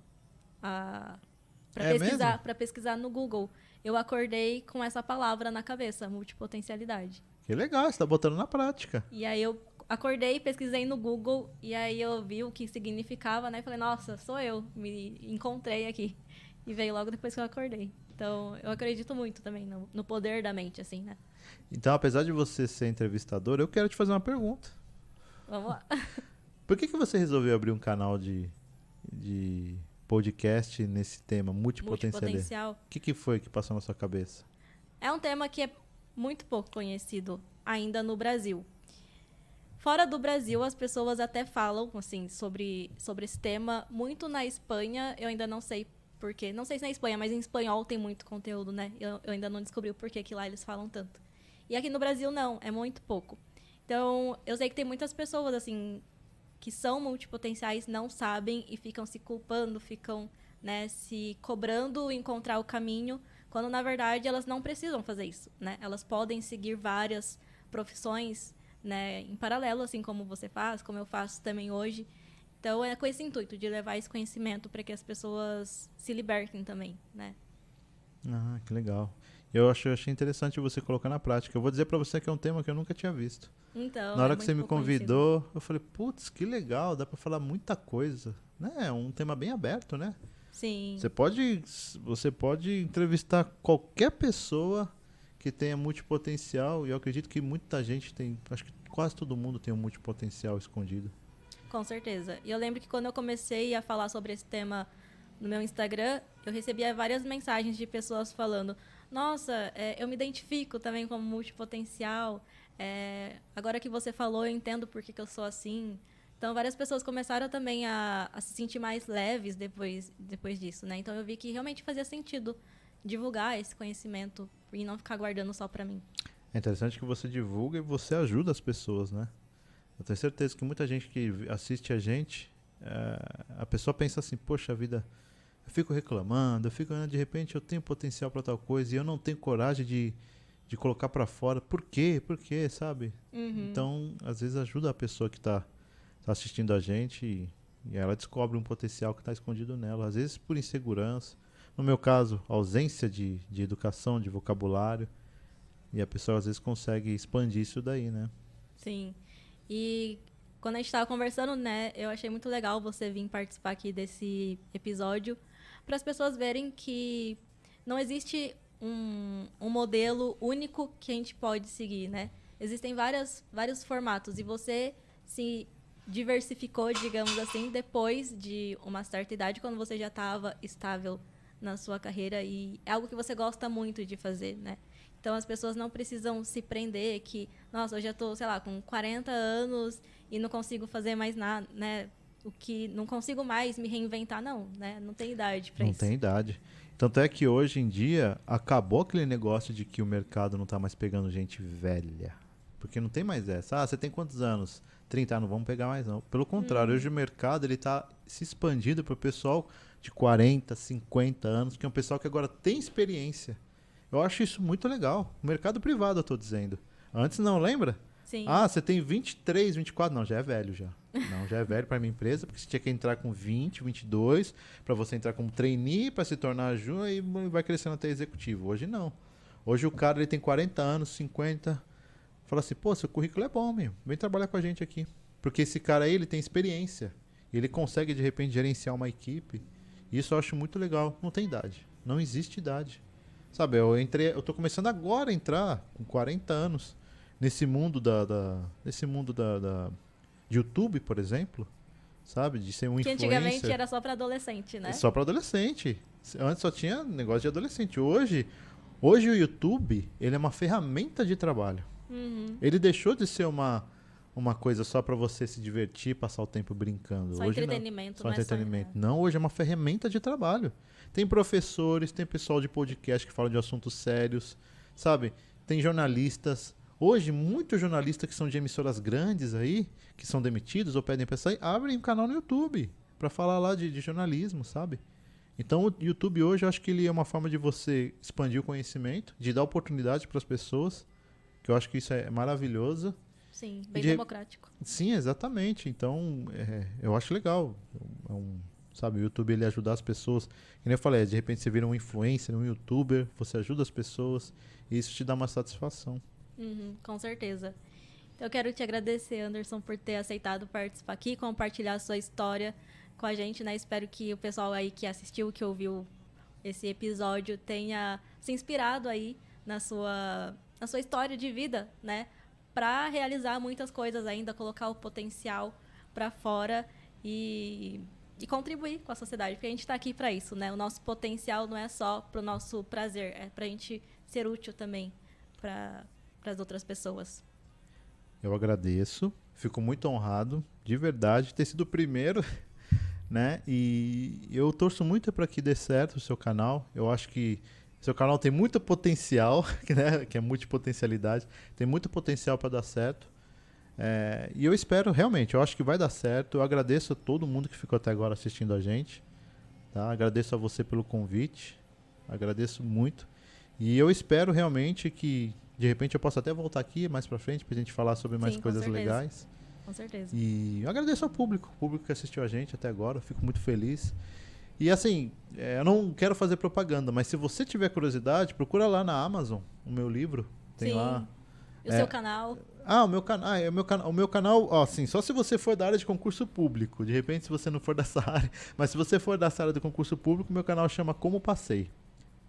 É mesmo? Para pesquisar no Google. Eu acordei com essa palavra na cabeça, multipotencialidade. Que legal, você tá botando na prática. E aí eu acordei, pesquisei no Google, e aí eu vi o que significava, né? Falei, nossa, sou eu, me encontrei aqui. E veio logo depois que eu acordei. Então, eu acredito muito também no poder da mente, assim, né? Então, apesar de você ser entrevistador, eu quero te fazer uma pergunta. Vamos lá. Por que você resolveu abrir um canal de podcast nesse tema, multipotencialidade? Multipotencial. O que foi que passou na sua cabeça? É um tema que é muito pouco conhecido ainda no Brasil. Fora do Brasil, as pessoas até falam, assim, sobre esse tema. Muito na Espanha, eu ainda não sei porquê. Não sei se na Espanha, mas em espanhol tem muito conteúdo, né? Eu ainda não descobri o porquê que lá eles falam tanto. E aqui no Brasil, não. É muito pouco. Então, eu sei que tem muitas pessoas, assim, que são multipotenciais, não sabem e ficam se culpando, ficam, né, se cobrando encontrar o caminho, quando, na verdade, elas não precisam fazer isso, né? Elas podem seguir várias profissões, né, em paralelo, assim como você faz, como eu faço também hoje. Então, é com esse intuito de levar esse conhecimento para que as pessoas se libertem também, né? Ah, que legal. Achei interessante você colocar na prática. Eu vou dizer pra você que é um tema que eu nunca tinha visto. Então, Na é hora que você muito me pouco conhecido. convidou, eu falei, putz, que legal, dá pra falar muita coisa. Né? É um tema bem aberto, né? Sim, Você pode entrevistar qualquer pessoa que tenha multipotencial, e eu acredito que muita gente tem, acho que quase todo mundo tem um multipotencial escondido. com certeza. E eu lembro que quando eu comecei a falar sobre esse tema no meu Instagram, eu recebia várias mensagens de pessoas falando: Nossa, eu me identifico também como multipotencial. Agora que você falou, eu entendo por que eu sou assim. Então, várias pessoas começaram também a se sentir mais leves depois disso, né? Então, eu vi que realmente fazia sentido divulgar esse conhecimento e não ficar guardando só pra mim. É interessante que você divulga e você ajuda as pessoas, né? Eu tenho certeza que muita gente que assiste a gente, a pessoa pensa assim, poxa vida, eu fico reclamando, de repente eu tenho potencial para tal coisa e eu não tenho coragem de colocar para fora. Por quê? Por quê, sabe? Uhum. Então, às vezes ajuda a pessoa que tá assistindo a gente e ela descobre um potencial que está escondido nela. Às vezes por insegurança. No meu caso, ausência de educação, de vocabulário. E a pessoa às vezes consegue expandir isso daí, né? Sim. E quando a gente estava conversando, né, eu achei muito legal você vir participar aqui desse episódio para as pessoas verem que não existe um modelo único que a gente pode seguir, né? Existem vários formatos e você se diversificou, digamos assim, depois de uma certa idade, quando você já estava estável na sua carreira e é algo que você gosta muito de fazer, né? Então as pessoas não precisam se prender que, nossa, eu já tô, sei lá, com 40 anos e não consigo fazer mais nada, né? O que não consigo mais me reinventar, não, né? Não tem idade para Não isso. tem idade. Tanto é que hoje em dia acabou aquele negócio de que o mercado não tá mais pegando gente velha. Porque não tem mais essa. Ah, você tem quantos anos? 30 anos, não vamos pegar mais não. Pelo contrário, hoje o mercado ele tá se expandindo para o pessoal de 40, 50 anos, que é um pessoal que agora tem experiência. Eu acho isso muito legal. O mercado privado, eu tô dizendo. Antes não, lembra? Sim, Ah, você tem 23, 24. Não, já é velho já. Não, já é velho para minha empresa, porque você tinha que entrar com 20, 22, para você entrar como trainee, para se tornar júnior e vai crescendo até executivo. Hoje não. Hoje o cara ele tem 40 anos, 50. Fala assim, pô, seu currículo é bom, meu. Vem trabalhar com a gente aqui. Porque esse cara aí, ele tem experiência. Ele consegue, de repente, gerenciar uma equipe. Isso eu acho muito legal. Não tem idade. Não existe idade. Sabe, eu tô começando agora a entrar com 40 anos nesse mundo nesse mundo de YouTube, por exemplo, sabe, de ser um que antigamente influencer era só para adolescente, né? só para adolescente. Antes só tinha negócio de adolescente. Hoje o YouTube, ele é uma ferramenta de trabalho. Uhum. Ele deixou de ser uma coisa só para você se divertir, passar o tempo brincando. Só Hoje não. entretenimento, Só não é só. entretenimento. Não, hoje é uma ferramenta de trabalho. Tem professores, tem pessoal de podcast que fala de assuntos sérios, sabe? Tem jornalistas. Hoje, muitos jornalistas que são de emissoras grandes aí, que são demitidos ou pedem para sair, abrem um canal no YouTube para falar lá de jornalismo, sabe? Então, o YouTube hoje, eu acho que ele é uma forma de você expandir o conhecimento, de dar oportunidade para as pessoas, que eu acho que isso é maravilhoso. Sim, E bem democrático. sim, exatamente. Então, eu acho legal. Sabe, o YouTube ele ajuda as pessoas. Que nem eu falei, de repente você vira um influencer, um youtuber, você ajuda as pessoas e isso te dá uma satisfação. Uhum, com certeza. Então, eu quero te agradecer, Anderson, por ter aceitado participar aqui, compartilhar a sua história com a gente, né? Espero que o pessoal aí que assistiu, que ouviu esse episódio, tenha se inspirado aí na sua história de vida, né? Para realizar muitas coisas ainda, colocar o potencial para fora e contribuir com a sociedade, porque a gente está aqui para isso, né? O nosso potencial não é só para o nosso prazer, é para a gente ser útil também para as outras pessoas. Eu agradeço, fico muito honrado, de verdade, ter sido o primeiro, né? E eu torço muito para que dê certo o seu canal. Eu acho que seu canal tem muito potencial, né? Que é multipotencialidade, tem muito potencial para dar certo. E eu espero, realmente, eu acho que vai dar certo. Eu agradeço a todo mundo que ficou até agora assistindo a gente. Tá? Agradeço a você pelo convite. Agradeço muito. E eu espero realmente que De repente eu posso até voltar aqui mais pra frente pra gente falar sobre mais Sim, com coisas certeza. legais. Com certeza. E eu agradeço ao público que assistiu a gente até agora, eu fico muito feliz. E assim, eu não quero fazer propaganda, mas se você tiver curiosidade, procura lá na Amazon o meu livro. Tem Sim. lá. E o seu canal? O meu canal. O meu canal, ó, assim, só se você for da área de concurso público. De repente, se você não for dessa área. Mas se você for dessa área do concurso público, meu canal chama Como Passei.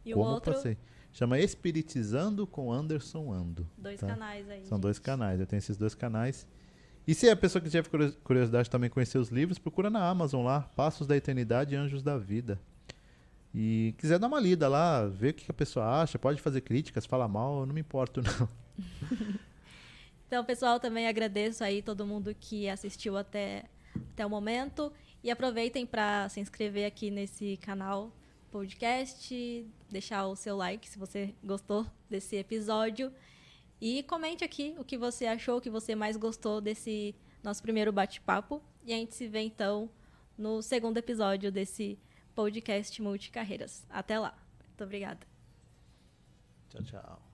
E Como o outro? Passei. Chama Espiritizando com Anderson Ando. Dois tá? canais aí. São gente. 2 canais, eu tenho esses 2 canais. E se a pessoa que tiver curiosidade também conhecer os livros, procura na Amazon lá, Passos da Eternidade e Anjos da Vida. E quiser dar uma lida lá, ver o que a pessoa acha, pode fazer críticas, falar mal, eu não me importo não. Então, pessoal, também agradeço aí todo mundo que assistiu até o momento. E aproveitem para se inscrever aqui nesse canal podcast, deixar o seu like se você gostou desse episódio. E comente aqui o que você achou, o que você mais gostou desse nosso primeiro bate-papo. E a gente se vê, então, no segundo episódio desse podcast Multicarreiras. Até lá. Muito obrigada. Tchau, tchau.